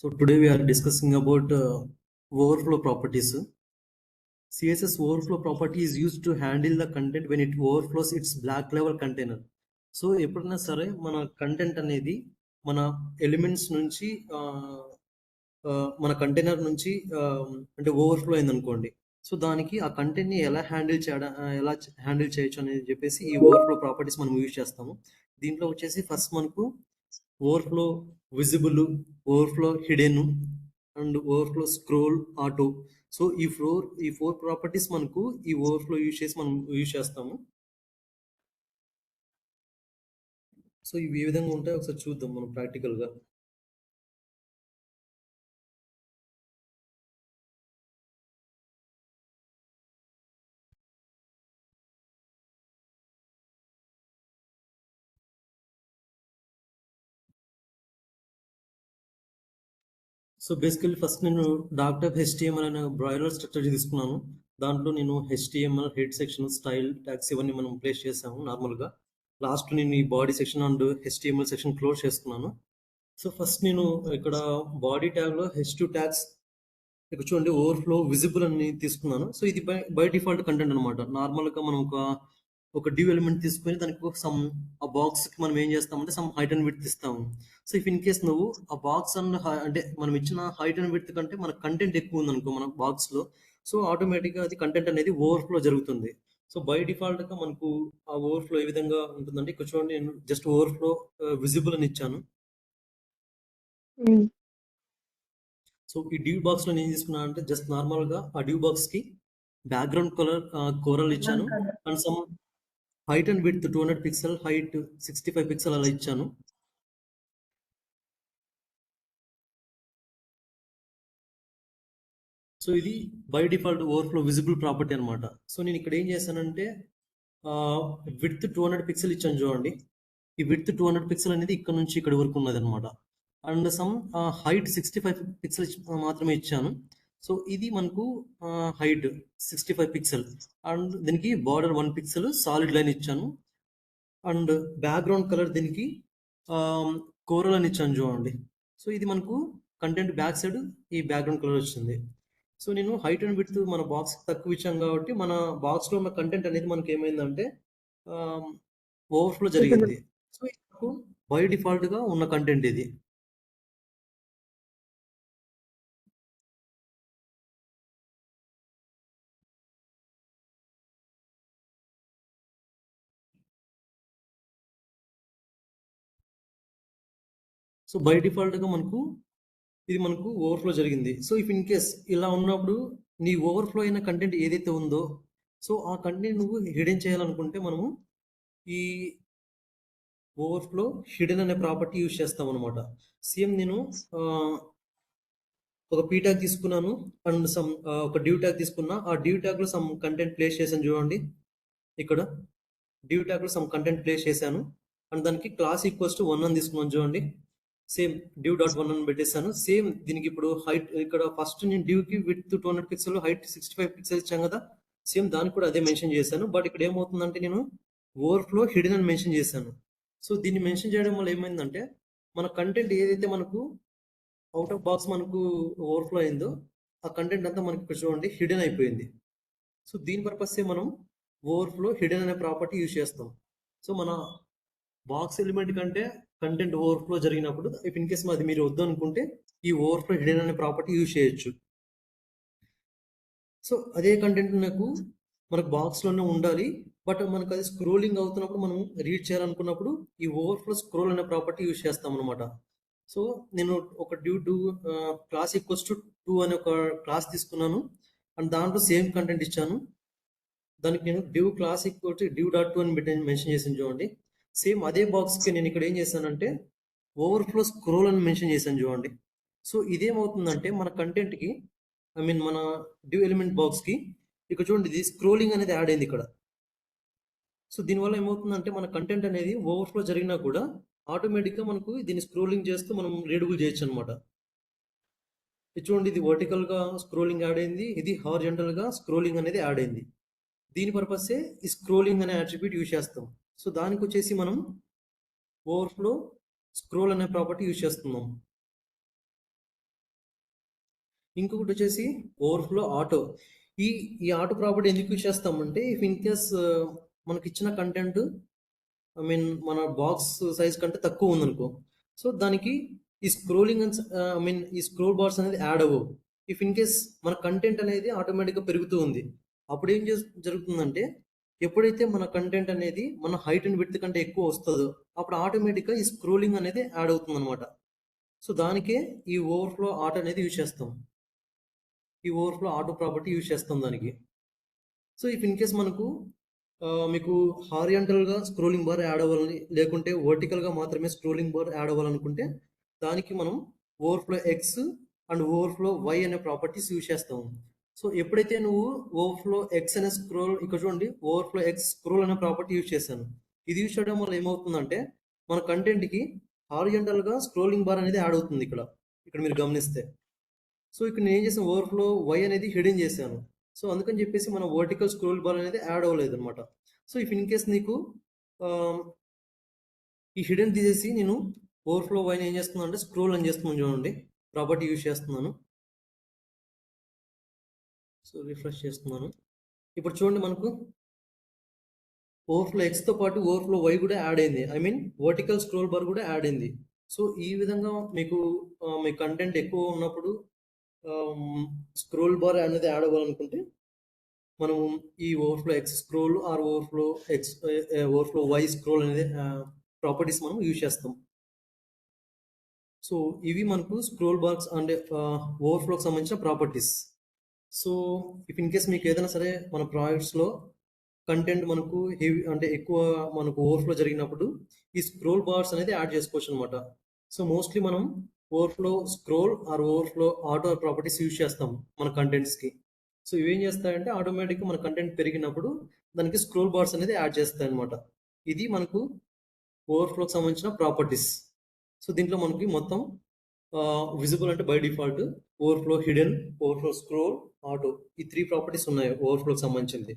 So today we are discussing about overflow properties. CSS overflow property is used to handle the content when it overflows its black level container. So ఎప్పుడైనా సరే మన content అనేది మన elements నుంచి మన container నుంచి అంటే overflow అయింది అనుకోండి. సో దానికి ఆ కంటెంట్ని ఎలా హ్యాండిల్ చేయొచ్చు అనేది చెప్పేసి ఈ ఓవర్ఫ్లో ప్రాపర్టీస్ మనం యూజ్ చేస్తాము. దీంట్లో వచ్చేసి ఫస్ట్ మనకు overflow visible, overflow hidden and overflow scroll, auto. So ఈ ఫోర్ ప్రాపర్టీస్ మనకు ఈ ఓవర్ఫ్లో యూజ్ చేసి మనం యూజ్ చేస్తాము. సో ఇవి ఏ విధంగా ఉంటాయో ఒకసారి చూద్దాం మనం ప్రాక్టికల్గా. సో బేసికల్లీ ఫస్ట్ నేను డాక్టర్ హెచ్టిఎంఎల్ అనే బ్రాయిలర్ స్ట్రక్చర్ తీసుకున్నాను. దాంట్లో నేను HTML, head section, style, tags ఇవన్నీ మనం ప్లేస్ చేసాము నార్మల్గా. లాస్ట్ నేను ఈ body section and HTML section close చేసుకున్నాను. సో ఫస్ట్ నేను ఇక్కడ బాడీ ట్యాగ్లో H2 ట్యాగ్స్ ఇక్కడ చూడండి ఓవర్ఫ్లో విజిబుల్ అని తీసుకున్నాను. సో ఇది బై డిఫాల్ట్ కంటెంట్ అనమాట. నార్మల్గా మనం ఒక డ్యూ ఎలిమెంట్ తీసుకొని దానికి ఆ బాక్స్కి మనం ఏం చేస్తామంటే సమ్ హైట్ అండ్ విడ్త్ ఇస్తాము. సో ఇఫ్ ఇన్ కేస్ నువ్వు ఆ బాక్స్ అంటే మనం ఇచ్చిన హైట్ అండ్ విడ్త్ కంటే మన కంటెంట్ ఎక్కువ ఉంది అనుకో మన బాక్స్లో, సో ఆటోమేటిక్గా అది కంటెంట్ అనేది ఓవర్ఫ్లో జరుగుతుంది. సో బై డిఫాల్ట్గా మనకు ఆ ఓవర్ఫ్లో ఏ విధంగా ఉంటుందంటే ఇక్కడ చూడండి నేను జస్ట్ ఓవర్ఫ్లో విజిబుల్ అని ఇచ్చాను. సో ఈ డ్యూ బాక్స్ లో నేను తీసుకున్నా అంటే జస్ట్ నార్మల్ గా ఆ డ్యూ బాక్స్ కి బ్యాక్గ్రౌండ్ కలర్ కోరల్ ఇచ్చాను and some height and width 200 pixel, height 65 pixel అలా ఇచ్చాను. సో ఇది by default overflow visible property అనమాట. సో నేను ఇక్కడ ఏం చేశానంటే విడ్త్ 200 పిక్సెల్ ఇచ్చాను చూడండి. ఈ విడ్త్ 200 పిక్సెల్ అనేది ఇక్కడ నుంచి ఇక్కడ వరకు ఉన్నది అనమాట. అండ్ సమ్ హైట్ 65 పిక్సెల్ మాత్రమే ఇచ్చాను. సో ఇది మనకు హైట్ 65 పిక్సెల్ అండ్ దీనికి బార్డర్ 1 పిక్సెల్ సాలిడ్ లైన్ ఇచ్చాను. అండ్ బ్యాక్గ్రౌండ్ కలర్ దీనికి కోరల్ అని ఇచ్చాను చూడండి. సో ఇది మనకు కంటెంట్ బ్యాక్ సైడ్ ఈ బ్యాక్గ్రౌండ్ కలర్ వచ్చింది. సో నేను హైట్ అండ్ విడ్త్ మన బాక్స్ తక్కువ ఇచ్చాం కాబట్టి మన బాక్స్లో ఉన్న కంటెంట్ అనేది మనకి ఏమైందంటే ఓవర్ఫ్లో జరిగింది. సో ఇది బై డిఫాల్ట్గా ఉన్న కంటెంట్ ఇది. సో బై డిఫాల్ట్గా ఇది మనకు ఓవర్ఫ్లో జరిగింది. సో ఇఫ్ ఇన్ కేస్ ఇలా ఉన్నప్పుడు నీ ఓవర్ఫ్లో అయిన కంటెంట్ ఏదైతే ఉందో సో ఆ కంటెంట్ నువ్వు హిడెన్ చేయాలనుకుంటే మనము ఈ ఓవర్ఫ్లో హిడెన్ అనే ప్రాపర్టీ యూజ్ చేస్తాం అనమాట. సేమ్ నేను ఒక పీ ట్యాగ్ తీసుకున్నాను అండ్ సమ్ ఒక డ్యూ ట్యాగ్ తీసుకున్నా. ఆ డ్యూ ట్యాగ్లో సమ్ కంటెంట్ ప్లేస్ చేశాను చూడండి. ఇక్కడ డ్యూ ట్యాగ్లో సమ్ కంటెంట్ ప్లేస్ చేశాను అండ్ దానికి క్లాస్ ఈక్వల్స్ టు 1 అని తీసుకున్నాను చూడండి. సేమ్ డ్యూ డాట్ 1 అని పెట్టేశాను. సేమ్ దీనికి ఇప్పుడు హైట్ ఇక్కడ ఫస్ట్ నేను డ్యూకి విడ్త్ 200 పిక్సెల్, హైట్ 65 పిక్సెల్ ఇచ్చాను కదా. సేమ్ దానికి కూడా అదే మెన్షన్ చేశాను. బట్ ఇక్కడ ఏమవుతుందంటే నేను ఓవర్ఫ్లో హిడెన్ అని మెన్షన్ చేశాను. సో దీన్ని మెన్షన్ చేయడం వల్ల ఏమైందంటే మన కంటెంట్ ఏదైతే మనకు అవుట్ ఆఫ్ బాక్స్ మనకు ఓవర్ఫ్లో అయిందో ఆ కంటెంట్ అంతా మనకి ఇక్కడ చూడండి హిడెన్ అయిపోయింది. సో దీని పర్పస్ మనం ఓవర్ఫ్లో హిడెన్ అనే ప్రాపర్టీ యూజ్ చేస్తాం. సో మన బాక్స్ ఎలిమెంట్ కంటే కంటెంట్ ఓవర్ఫ్లో జరిగినప్పుడు ఇఫ్ ఇన్ కేస్ అది మీరు వద్దు అనుకుంటే ఈ ఓవర్ఫ్లో హిడెన్ అనే ప్రాపర్టీ యూజ్ చేయొచ్చు. సో అదే కంటెంట్ మనకు బాక్స్లోనే ఉండాలి. బట్ మనకు అది స్క్రోలింగ్ అవుతున్నప్పుడు మనం రీడ్ చేయాలనుకున్నప్పుడు ఈ ఓవర్ఫ్లో స్క్రోల్ అనే ప్రాపర్టీ యూజ్ చేస్తాం అనమాట. సో నేను ఒక డ్యూ క్లాస్ ఈక్వల్స్ టు 2 అనే ఒక క్లాస్ తీసుకున్నాను అండ్ దాంట్లో సేమ్ కంటెంట్ ఇచ్చాను. దానికి నేను due class equal to due dot 2 అని మెన్షన్ చేసాను చూడండి. సేమ్ అదే బాక్స్కి నేను ఇక్కడ ఏం చేశానంటే ఓవర్ఫ్లో స్క్రోల్ అని మెన్షన్ చేశాను చూడండి. సో ఇదేమవుతుందంటే మన కంటెంట్కి మన డ్యూ ఎలిమెంట్ బాక్స్కి ఇక్కడ చూడండి ఇది స్క్రోలింగ్ అనేది యాడ్ అయింది ఇక్కడ. సో దీనివల్ల ఏమవుతుందంటే మన కంటెంట్ అనేది ఓవర్ఫ్లో జరిగినా కూడా ఆటోమేటిక్గా మనకు దీన్ని స్క్రోలింగ్ చేస్తూ మనం రీడబుల్ చేయొచ్చు అనమాట. చూడండి ఇది వర్టికల్గా స్క్రోలింగ్ యాడ్ అయింది, ఇది హారిజాంటల్గా స్క్రోలింగ్ అనేది యాడ్ అయింది. దీని పర్పసే ఈ స్క్రోలింగ్ అనే అట్రిబ్యూట్ యూజ్ చేస్తాం. సో దానికి వచ్చేసి మనం ఓవర్ఫ్లో స్క్రోల్ అనే ప్రాపర్టీ యూజ్ చేస్తున్నాం. ఇంకొకటి వచ్చేసి ఓవర్ఫ్లో ఆటో. ఈ ఈ ఆటో ప్రాపర్టీ ఎందుకు యూజ్ చేస్తామంటే ఇఫ్ ఇన్ కేస్ మనకి ఇచ్చిన కంటెంట్ ఐ మీన్ మన బాక్స్ సైజ్ కంటే తక్కువ ఉందనుకో, సో దానికి ఈ స్క్రోలింగ్ ఐ మీన్ ఈ స్క్రోల్ బార్స్ అనేది యాడ్ అవ్వవు. ఇఫ్ ఇన్ కేస్ మన కంటెంట్ అనేది ఆటోమేటిక్గా పెరుగుతూ ఉంది, అప్పుడు ఏం జరుగుతుందంటే ఎప్పుడైతే మన కంటెంట్ అనేది మన హైట్ అండ్ విడ్త్ కంటే ఎక్కువ వస్తుందో అప్పుడు ఆటోమేటిక్గా ఈ స్క్రోలింగ్ అనేది యాడ్ అవుతుంది అనమాట. సో దానికే ఈ ఓవర్ఫ్లో ఆటో అనేది యూజ్ చేస్తాం. ఈ ఓవర్ఫ్లో ఆటో ప్రాపర్టీ యూజ్ చేస్తాం దానికి. సో ఇఫ్ ఇన్ కేస్ మనకు మీకు హారియంటల్గా స్క్రోలింగ్ బార్ యాడ్ అవ్వాలని, లేకుంటే వర్టికల్గా మాత్రమే స్క్రోలింగ్ బార్ యాడ్ అవ్వాలనుకుంటే దానికి మనం overflow X and overflow Y అనే ప్రాపర్టీస్ యూజ్ చేస్తాము. సో ఎప్పుడైతే నువ్వు ఓవర్ఫ్లో ఎక్స్ అనే స్క్రోల్, ఇక్కడ చూడండి ఓవర్ఫ్లో ఎక్స్ స్క్రోల్ అనే ప్రాపర్టీ యూజ్ చేశాను. ఇది యూజ్ చేయడం వల్ల ఏమవుతుందంటే మన కంటెంట్కి హారియంటల్గా స్క్రోలింగ్ బార్ అనేది యాడ్ అవుతుంది ఇక్కడ ఇక్కడ మీరు గమనిస్తే. సో ఇక్కడ నేను ఏం చేసాను, ఓవర్ఫ్లో వై అనేది హిడెన్ చేశాను. సో అందుకని చెప్పేసి మన వర్టికల్ స్క్రోల్ బార్ అనేది యాడ్ అవ్వలేదు అనమాట. సో ఇఫ్ ఇన్ కేస్ నీకు ఈ హిడెన్ తీసేసి నేను ఓవర్ఫ్లో వైన్ ఏం చేస్తున్నాను అంటే స్క్రోల్ అని చేస్తున్నాను. చూడండి ప్రాపర్టీ యూజ్ చేస్తున్నాను. సో రిఫ్రెష్ చేస్తున్నాను. ఇప్పుడు చూడండి మనకు ఓవర్ఫ్లో ఎక్స్తో పాటు ఓవర్ఫ్లో వై కూడా యాడ్ అయింది. I mean vertical scroll bar కూడా యాడ్ అయింది. సో ఈ విధంగా మీకు మీ కంటెంట్ ఎక్కువ ఉన్నప్పుడు స్క్రోల్ బార్ అనేది యాడ్ అవ్వాలనుకుంటే మనం ఈ overflow X scroll or overflow why scroll అనేది ప్రాపర్టీస్ మనం యూజ్ చేస్తాం. సో ఇవి మనకు స్క్రోల్ బార్స్ అండ్ ఓవర్ఫ్లోకి సంబంధించిన properties. So if in case మీకు ఏదైనా సరే మన ప్రాజెక్ట్స్లో కంటెంట్ మనకు హెవీ అంటే ఎక్కువ మనకు ఓవర్ఫ్లో జరిగినప్పుడు ఈ స్క్రోల్ బార్స్ అనేది యాడ్ చేసుకోవచ్చు అనమాట. సో మోస్ట్లీ మనం overflow scroll or overflow auto properties use చేస్తాం మన కంటెంట్స్కి. సో ఇవేం చేస్తాయంటే ఆటోమేటిక్గా మన కంటెంట్ పెరిగినప్పుడు దానికి స్క్రోల్ బార్స్ అనేది యాడ్ చేస్తాయి అనమాట. ఇది మనకు ఓవర్ఫ్లోకి సంబంధించిన ప్రాపర్టీస్. సో దీంట్లో మనకి మొత్తం విజిబుల్ అంటే by default overflow hidden, overflow scroll, auto, ఈ 3 ప్రాపర్టీస్ ఉన్నాయి ఓవర్ఫ్లోకి సంబంధించింది.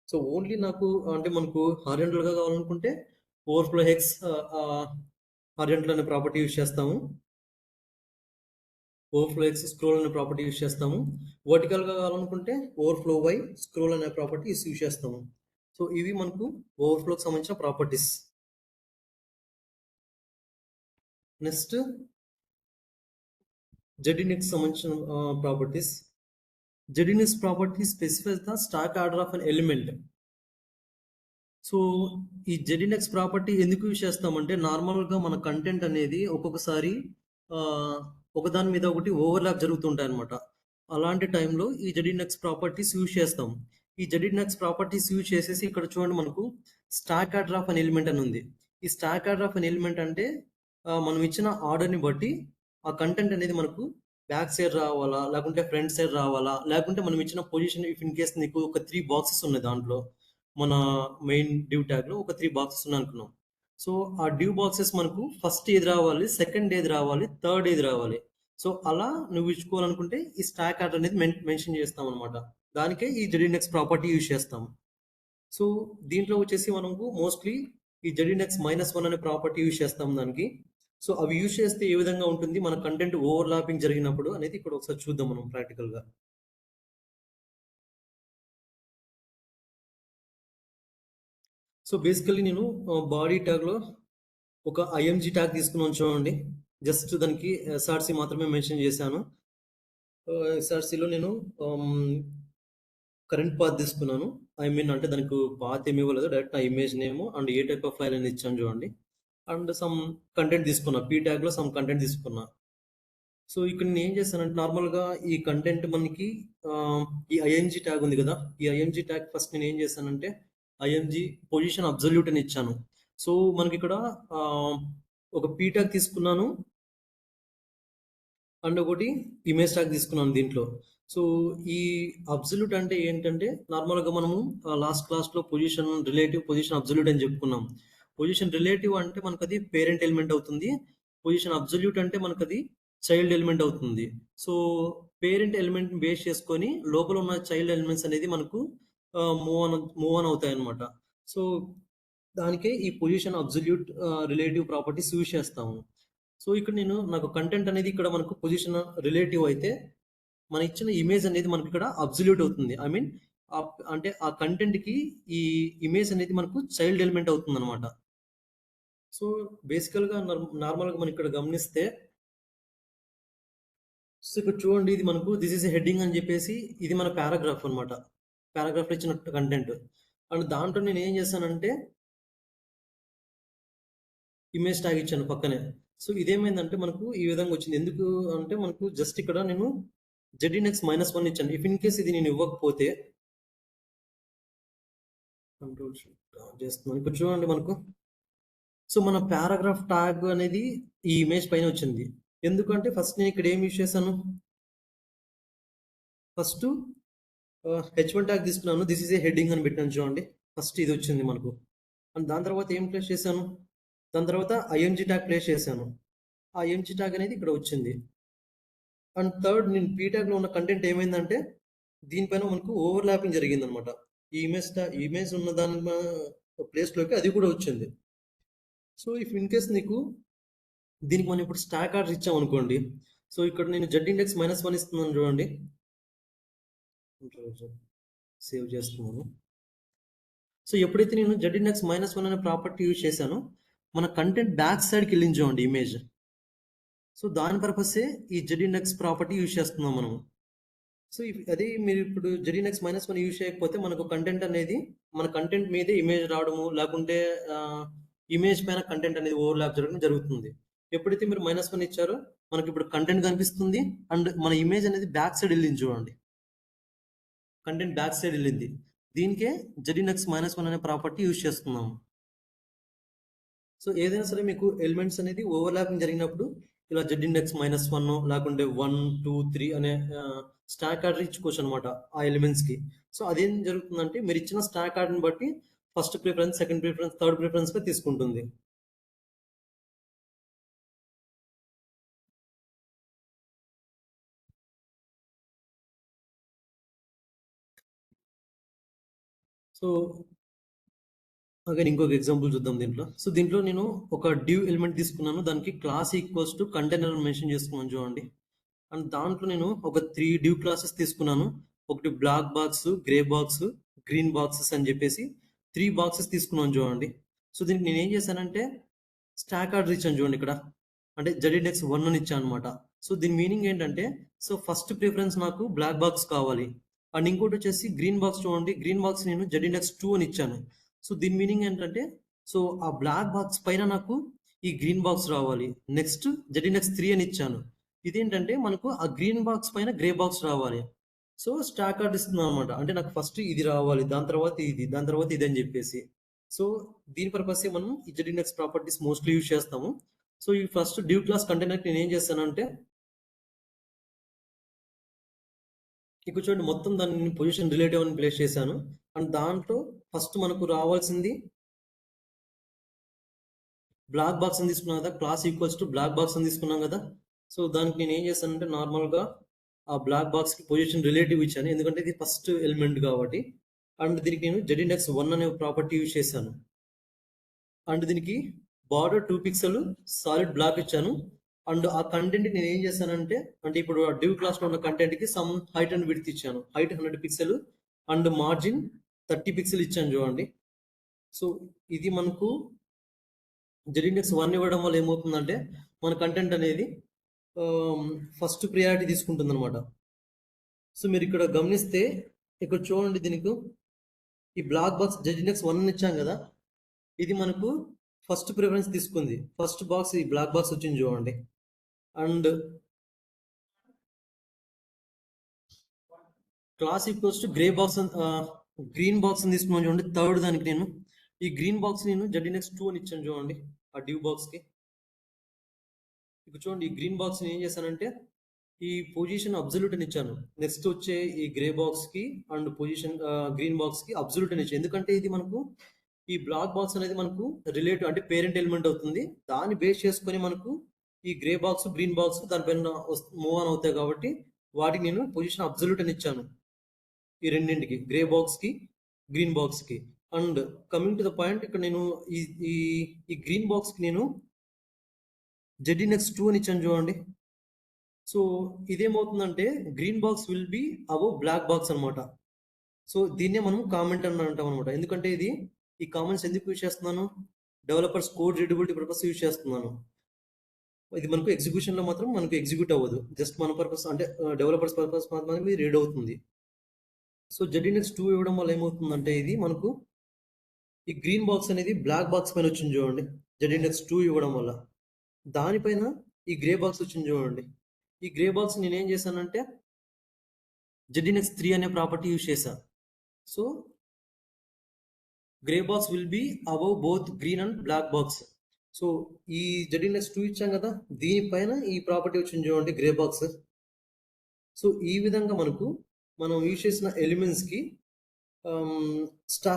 సో ఓన్లీ నాకు అంటే మనకు హారిజంటల్గా కావాలనుకుంటే ఓవర్ఫ్లో హెక్స్ హారిజంటల్ అనే ప్రాపర్టీ యూజ్ చేస్తాము. ఓవర్ఫ్లో ఎక్స్ స్క్రోల్ అనే ప్రాపర్టీ యూజ్ చేస్తాము. వర్టికల్గా కావాలనుకుంటే ఓవర్ఫ్లో వై స్క్రోల్ అనే ప్రాపర్టీ యూజ్ చేస్తాము. సో ఇవి మనకు ఓవర్ఫ్లోకి సంబంధించిన ప్రాపర్టీస్. నెక్స్ట్ జెడినెక్స్ సంబంధించిన properties. Z index property specifies the stack order of an element. So ఈ జెడినెక్స్ ప్రాపర్టీ ఎందుకు యూజ్ చేస్తామంటే నార్మల్గా మన కంటెంట్ అనేది ఒక్కొక్కసారి ఒకదాని మీద ఒకటి ఓవర్లాప్ జరుగుతుంటాయి అనమాట. అలాంటి టైంలో ఈ జెడినెక్స్ ప్రాపర్టీస్ యూజ్ చేస్తాం. ఈ జెడినెక్స్ ప్రాపర్టీస్ యూజ్ చేసేసి ఇక్కడ చూడండి మనకు stock order of an element అని ఉంది. ఈ stock order of an element అంటే మనం ఇచ్చిన ఆర్డర్ని బట్టి ఆ కంటెంట్ అనేది మనకు బ్యాక్ సైడ్ రావాలా, లేకుంటే ఫ్రంట్ సైడ్ రావాలా, లేకుంటే మనం ఇచ్చిన పొజిషన్ ఇఫ్ ఇన్ కేస్ నీకు ఒక 3 బాక్సెస్ ఉన్నాయి దాంట్లో మన మెయిన్ డివ్ ట్యాగ్లో ఒక 3 బాక్సెస్ ఉన్నాయి అనుకున్నాం. సో ఆ డివ్ బాక్సెస్ మనకు ఫస్ట్ ఏది రావాలి, సెకండ్ ఏది రావాలి, థర్డ్ ఏది రావాలి. సో అలా నువ్వు ఇచ్చుకోవాలనుకుంటే ఈ స్టాక్ ఆర్డర్ అనేది మెన్షన్ చేస్తాం అనమాట. దానికే ఈ జెడినెక్స్ ప్రాపర్టీ యూజ్ చేస్తాం. సో దీంట్లో వచ్చేసి మనకు మోస్ట్లీ ఈ జెడినెక్స్ -1 అనే ప్రాపర్టీ యూజ్ చేస్తాం దానికి. సో అవి యూజ్ చేస్తే ఏ విధంగా ఉంటుంది మన కంటెంట్ ఓవర్లాపింగ్ జరిగినప్పుడు అనేది ఇక్కడ ఒకసారి చూద్దాం మనం ప్రాక్టికల్గా. సో బేసికల్లీ నేను బాడీ ట్యాగ్లో ఒక ఐఎంజీ ట్యాగ్ తీసుకున్నాను చూడండి. జస్ట్ దానికి ఎస్ఆర్సి మాత్రమే మెన్షన్ చేశాను. ఎస్ఆర్సిలో నేను కరెంట్ పాత్ తీసుకున్నాను. ఐ మీన్ అంటే దానికి పాత్ ఏమి ఇవ్వలేదు, డైరెక్ట్ నా image name and A type of file అనేది ఇచ్చాను చూడండి. అండ్ సమ్ కంటెంట్ తీసుకున్నా, పీ ట్యాగ్లో సమ్ కంటెంట్ తీసుకున్నా. సో ఇక్కడ నేను ఏం చేశానంటే నార్మల్గా ఈ కంటెంట్ మనకి ఈ ఐఎంజీ ట్యాగ్ ఉంది కదా, ఈ ఐఎంజీ ట్యాగ్ ఫస్ట్ నేను ఏం చేశానంటే ఐఎంజీ పొజిషన్ అబ్జల్యూట్ అని ఇచ్చాను. సో మనకి ఇక్కడ ఒక పీ ట్యాగ్ తీసుకున్నాను అండ్ ఒకటి ఇమేజ్ ట్యాగ్ తీసుకున్నాను దీంట్లో. సో ఈ అబ్జల్యూట్ అంటే ఏంటంటే నార్మల్గా మనము లాస్ట్ క్లాస్లో పొజిషన్ రిలేటివ్, పొజిషన్ అబ్జల్యూట్ అని చెప్పుకున్నాం. పొజిషన్ రిలేటివ్ అంటే మనకు అది పేరెంట్ ఎలిమెంట్ అవుతుంది. పొజిషన్ అబ్జల్యూట్ అంటే మనకు అది చైల్డ్ ఎలిమెంట్ అవుతుంది. సో పేరెంట్ ఎలిమెంట్ బేస్ చేసుకొని లోపల ఉన్న చైల్డ్ ఎలిమెంట్స్ అనేది మనకు మూవ్ ఆన్ అవుతాయి అనమాట. సో దానికే ఈ position absolute relative properties use చేస్తాము. సో ఇక్కడ నాకు కంటెంట్ అనేది ఇక్కడ మనకు పొజిషన్ రిలేటివ్ అయితే మన ఇచ్చిన ఇమేజ్ అనేది మనకి ఇక్కడ అబ్సల్యూట్ అవుతుంది. ఐ మీన్ అంటే ఆ కంటెంట్‌కి ఈ ఇమేజ్ అనేది మనకు చైల్డ్ ఎలిమెంట్ అవుతుందన్నమాట. సో, బేసికల్‌గా నార్మల్‌గా మనం ఇక్కడ గమనిస్తే సో, ఇక్కడ చూడండి ఇది మనకు దిస్ ఈస్ ఎ హెడ్డింగ్ అని చెప్పేసి ఇది మన పారాగ్రాఫ్ అన్నమాట. పారాగ్రాఫ్‌లో ఇచ్చిన కంటెంట్. అండ్ దాంట్లో నేను ఏం చేశానంటే ఇమేజ్ ట్యాగ్ ఇచ్చాను పక్కనే. సో, ఇదేమైందంటే మనకు ఈ విధంగా వచ్చింది. ఎందుకు అంటే మనకు జస్ట్ ఇక్కడ నేను ZINX-1 ఇచ్చాను. ఇఫ్ ఇన్ కేస్ ఇది నేను ఇవ్వకపోతే కంట్రోల్ షిఫ్ట్ చేస్తున్నాను. ఇప్పుడు చూడండి మనకు సో, మన పారాగ్రాఫ్ ట్యాగ్ అనేది ఈ ఇమేజ్ పైన వచ్చింది. ఎందుకంటే ఫస్ట్ నేను ఇక్కడ ఏం యూజ్ చేశాను? ఫస్ట్ H1 ట్యాగ్ తీసుకున్నాను. దిస్ ఈస్ ఏ హెడ్డింగ్ అని పెట్టాను చూడండి. ఫస్ట్ ఇది వచ్చింది మనకు. అండ్ దాని తర్వాత ఏం ప్లేస్ చేశాను? దాని తర్వాత IMG ట్యాగ్ ప్లేస్ చేశాను. ఆ IMG ట్యాగ్ అనేది ఇక్కడ వచ్చింది. అండ్ థర్డ్ నేను పీ ట్యాగ్లో ఉన్న కంటెంట్ ఏమైందంటే దీనిపైన మనకు ఓవర్లాపింగ్ జరిగిందనమాట. ఈ ఇమేజ్ ఉన్న దాని ప్లేస్లోకి అది కూడా వచ్చింది. సో ఇఫ్ ఇన్ కేస్ నీకు దీనికి మనం ఇప్పుడు స్టాక్ ఆర్డర్ ఇచ్చామనుకోండి. సో ఇక్కడ నేను ZINDEX-1 ఇస్తున్నాను చూడండి. సేవ్ చేస్తున్నాను. సో ఎప్పుడైతే నేను ZINDEX-1 అనే ప్రాపర్టీ యూజ్ చేశానో మన కంటెంట్ బ్యాక్ సైడ్కి వెళ్ళింది చూడండి ఇమేజ్. సో దాని పర్పసే ఈ ZINDEX ప్రాపర్టీ యూజ్ చేస్తున్నాం మనం. సో అదే మీరు ఇప్పుడు ZINDEX-1 యూజ్ చేయకపోతే మనకు కంటెంట్ అనేది మన కంటెంట్ మీదే ఇమేజ్ రావడము లేకుంటే ఇమేజ్ పైన కంటెంట్ అనేది ఓవర్లాప్ జరగడం జరుగుతుంది. ఎప్పుడైతే మీరు -1 ఇచ్చారో మనకి ఇప్పుడు కంటెంట్ కనిపిస్తుంది అండ్ మన ఇమేజ్ అనేది బ్యాక్ సైడ్ వెళ్ళింది చూడండి. కంటెంట్ బ్యాక్ సైడ్ వెళ్ళింది. దీనికే ZINDEX-1 అనే ప్రాపర్టీ యూజ్ చేస్తున్నాము. సో ఏదైనా సరే మీకు ఎలిమెంట్స్ అనేది ఓవర్లాపింగ్ జరిగినప్పుడు ఇలా ZINDEX-1 లేకుంటే 1, 2, 3 అనే స్టాక్ ఆర్డర్ ఇచ్చుకోవచ్చు అనమాట ఆ ఎలిమెంట్స్కి. సో అదేం జరుగుతుందంటే మీరు ఇచ్చిన స్టాక్ ఆర్డర్ని బట్టి first preference, second preference, third ప్రిఫరెన్స్గా తీసుకుంటుంది. సో అగైన్ ఇంకొక ఎగ్జాంపుల్ చూద్దాం దీంట్లో. సో దీంట్లో నేను ఒక డివ్ ఎలిమెంట్ తీసుకున్నాను. దానికి class equals to container mention చేసుకున్నాను చూడండి. అండ్ దాంట్లో నేను ఒక 3 డివ్ క్లాసెస్ తీసుకున్నాను. ఒకటి black box, grey box, green boxes అని చెప్పేసి 3 బాక్సెస్ తీసుకున్నాను చూడండి. సో దీనికి నేను ఏం చేశానంటే స్టాక్ ఆర్డర్ ఇచ్చాను చూడండి ఇక్కడ. అంటే ZINDEX-1 అని ఇచ్చాను అనమాట. సో దీని మీనింగ్ ఏంటంటే సో ఫస్ట్ ప్రిఫరెన్స్ నాకు బ్లాక్ బాక్స్ కావాలి. అండ్ ఇంకోటి వచ్చేసి గ్రీన్ బాక్స్ చూడండి. గ్రీన్ బాక్స్ నేను ZINDEX-2 అని ఇచ్చాను. సో దీని మీనింగ్ ఏంటంటే సో ఆ బ్లాక్ బాక్స్ పైన నాకు ఈ గ్రీన్ బాక్స్ రావాలి. నెక్స్ట్ ZINDEX-3 అని ఇచ్చాను. ఇదేంటంటే మనకు ఆ గ్రీన్ బాక్స్ పైన గ్రే బాక్స్ రావాలి. సో స్టాక్ ఆర్డర్ ఇస్తున్నాను అనమాట. అంటే నాకు ఫస్ట్ ఇది రావాలి, దాని తర్వాత ఇది, దాని తర్వాత ఇది అని చెప్పేసి. సో దీని పర్పస్ మనం ఈ ZINDEX ప్రాపర్టీస్ మోస్ట్లీ యూజ్ చేస్తాము. సో ఈ ఫస్ట్ డివ్ క్లాస్ కంటైనర్ నేను ఏం చేస్తానంటే ఇక్కడ చూడండి మొత్తం దాన్ని పొజిషన్ రిలేటివ్ అని ప్లేస్ చేశాను. అండ్ దాంట్లో ఫస్ట్ మనకు రావాల్సింది బ్లాక్ బాక్స్ అని తీసుకున్నాం కదా, class equals to black box అని తీసుకున్నాం కదా. సో దానికి నేను ఏం చేశానంటే నార్మల్గా ఆ బ్లాక్ బాక్స్కి పొజిషన్ రిలేటివ్ ఇచ్చాను, ఎందుకంటే ఇది ఫస్ట్ ఎలిమెంట్ కాబట్టి. అండ్ దీనికి నేను ZINDEX-1 అనే ప్రాపర్టీ యూజ్ చేశాను. అండ్ దీనికి బార్డర్ 2 పిక్సెల్ సాలిడ్ బ్లాక్ ఇచ్చాను. అండ్ ఆ కంటెంట్ నేను ఏం చేశానంటే అంటే ఇప్పుడు ఆ డివ్ క్లాస్లో ఉన్న కంటెంట్కి సమ్ హైట్ అండ్ విడ్త్ ఇచ్చాను. Height 100 pixel and margin 30 pixel ఇచ్చాను చూడండి. సో ఇది మనకు ZINDEX-1 ఇవ్వడం వల్ల ఏమవుతుందంటే మన కంటెంట్ అనేది ఫస్ట్ ప్రియారిటీ తీసుకుంటుంది అనమాట. సో మీరు ఇక్కడ గమనిస్తే ఇక్కడ చూడండి దీనికి ఈ బ్లాక్ బాక్స్ ZINDEX-1 ఇచ్చాం కదా, ఇది మనకు ఫస్ట్ ప్రిఫరెన్స్ తీసుకుంది. ఫస్ట్ బాక్స్ ఈ బ్లాక్ బాక్స్ వచ్చింది చూడండి. And class equals to grey box green box అని తీసుకున్నాను చూడండి. థర్డ్ దానికి నేను ఈ గ్రీన్ బాక్స్ నేను ZINDEX-2 అని ఇచ్చాను చూడండి ఆ డివ్ బాక్స్కి. ఇప్పుడు చూడండి ఈ గ్రీన్ బాక్స్ ఏం చేశానంటే ఈ పొజిషన్ అబ్జల్యూట్ అని ఇచ్చాను. నెక్స్ట్ వచ్చే ఈ గ్రే బాక్స్ కి అండ్ పొజిషన్ గ్రీన్ బాక్స్ కి అబ్జల్యూట్ అని ఇచ్చాను. ఎందుకంటే ఇది మనకు ఈ బ్లాక్ బాక్స్ అనేది మనకు రిలేటివ్ అంటే పేరెంట్ ఎలిమెంట్ అవుతుంది. దాన్ని బేస్ చేసుకొని మనకు ఈ గ్రే బాక్స్, గ్రీన్ బాక్స్ దానిపైన మూవ్ ఆన్ అవుతాయి కాబట్టి వాటికి నేను పొజిషన్ అబ్జల్యూట్ అని ఇచ్చాను ఈ రెండింటికి, గ్రే బాక్స్ కి, గ్రీన్ బాక్స్ కి. And coming to the point ఇక్కడ నేను ఈ ఈ గ్రీన్ బాక్స్ కి నేను ZINDEX-2 అని ఇచ్చాను చూడండి. సో ఇదేమవుతుందంటే green box will be above black box అనమాట. సో దీన్నే మనం కామెంట్ అని అంటాం అనమాట. ఎందుకంటే ఈ కామెంట్స్ ఎందుకు యూజ్ చేస్తున్నాను, developers code readability purpose use చేస్తున్నాను. ఇది మనకు ఎగ్జిక్యూషన్లో మాత్రం మనకు ఎగ్జిక్యూట్ అవ్వదు, జస్ట్ మన పర్పస్ అంటే డెవలపర్స్ పర్పస్ మాత్రమే రీడ్ అవుతుంది. సో జెడినెక్స్ 2 ఇవ్వడం వల్ల ఏమవుతుందంటే ఇది మనకు ఈ గ్రీన్ బాక్స్ అనేది బ్లాక్ బాక్స్ పైన వచ్చింది చూడండి, జెడినెక్స్ 2 ఇవ్వడం వల్ల. దానిపైన ఈ గ్రే బాక్స్ వచ్చింది చూడండి. ఈ గ్రే బాక్స్ నేనేం చేశానంటే జెడినెక్స్ 3 అనే ప్రాపర్టీ యూజ్ చేశాను. So grey box will be above both green and black box. So ఈ జెడినెక్స్ 2 ఇచ్చాం కదా, దీనిపైన ఈ ప్రాపర్టీ వచ్చింది చూడండి, గ్రే బాక్స్. సో ఈ విధంగా మనం యూజ్ చేసిన ఎలిమెంట్స్కి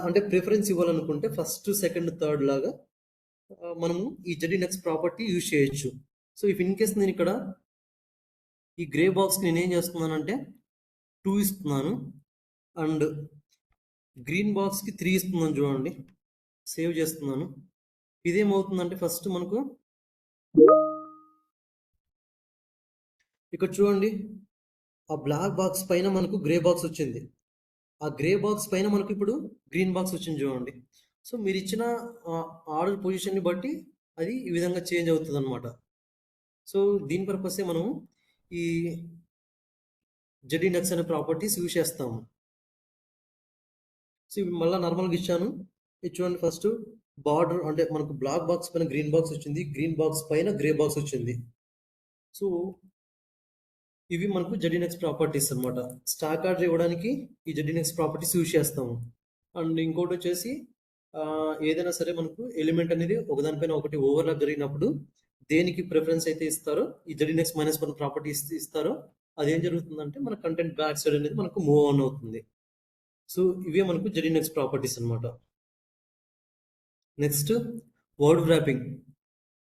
అంటే ప్రిఫరెన్స్ ఇవ్వాలనుకుంటే ఫస్ట్, సెకండ్, థర్డ్ లాగా మనము ఈ జెడినెక్స్ ప్రాపర్టీ యూజ్ చేయొచ్చు. సో ఇఫ్ ఇన్ కేస్ నేను ఇక్కడ ఈ గ్రే బాక్స్కి నేను ఏం చేస్తున్నానంటే 2 ఇస్తున్నాను అండ్ గ్రీన్ బాక్స్కి 3 ఇస్తున్నాను చూడండి, సేవ్ చేస్తున్నాను. ఇదేమవుతుందంటే ఫస్ట్ మనకు ఇక్కడ చూడండి, ఆ బ్లాక్ బాక్స్ పైన మనకు గ్రే బాక్స్ వచ్చింది, ఆ గ్రే బాక్స్ పైన మనకు ఇప్పుడు గ్రీన్ బాక్స్ వచ్చింది చూడండి. సో మీరు ఇచ్చిన ఆర్డర్ పొజిషన్ని బట్టి అది ఈ విధంగా చేంజ్ అవుతుంది అనమాట. సో దీని పర్పసే మనం ఈ జెడినెక్స్ అనే ప్రాపర్టీస్ యూజ్ చేస్తాము. సో ఇవి మళ్ళీ నార్మల్గా ఇచ్చాను. ఇది చూడండి, ఫస్ట్ బార్డర్ అంటే మనకు బ్లాక్ బాక్స్ పైన గ్రీన్ బాక్స్ వచ్చింది, గ్రీన్ బాక్స్ పైన గ్రే బాక్స్ వచ్చింది. సో ఇవి మనకు జెడినెక్స్ ప్రాపర్టీస్ అనమాట. స్టాక్ ఆర్డర్ ఇవ్వడానికి ఈ జెడినెక్స్ ప్రాపర్టీస్ యూజ్ చేస్తాము. అండ్ ఇంకోటి వచ్చేసి ఏదైనా సరే మనకు ఎలిమెంట్ అనేది ఒకదానిపైన ఒకటి ఓవర్లాప్ జరిగినప్పుడు దేనికి ప్రిఫరెన్స్ అయితే ఇస్తారో, ఈ జెడినెక్స్ -1 ప్రాపర్టీ ఇస్తారో, అదేం జరుగుతుందంటే మన కంటెంట్ బ్యాక్ సైడ్ అనేది మనకు మూవ్ ఆన్ అవుతుంది. సో ఇవే మనకు జెడినెక్స్ ప్రాపర్టీస్ అనమాట. Next word wrapping.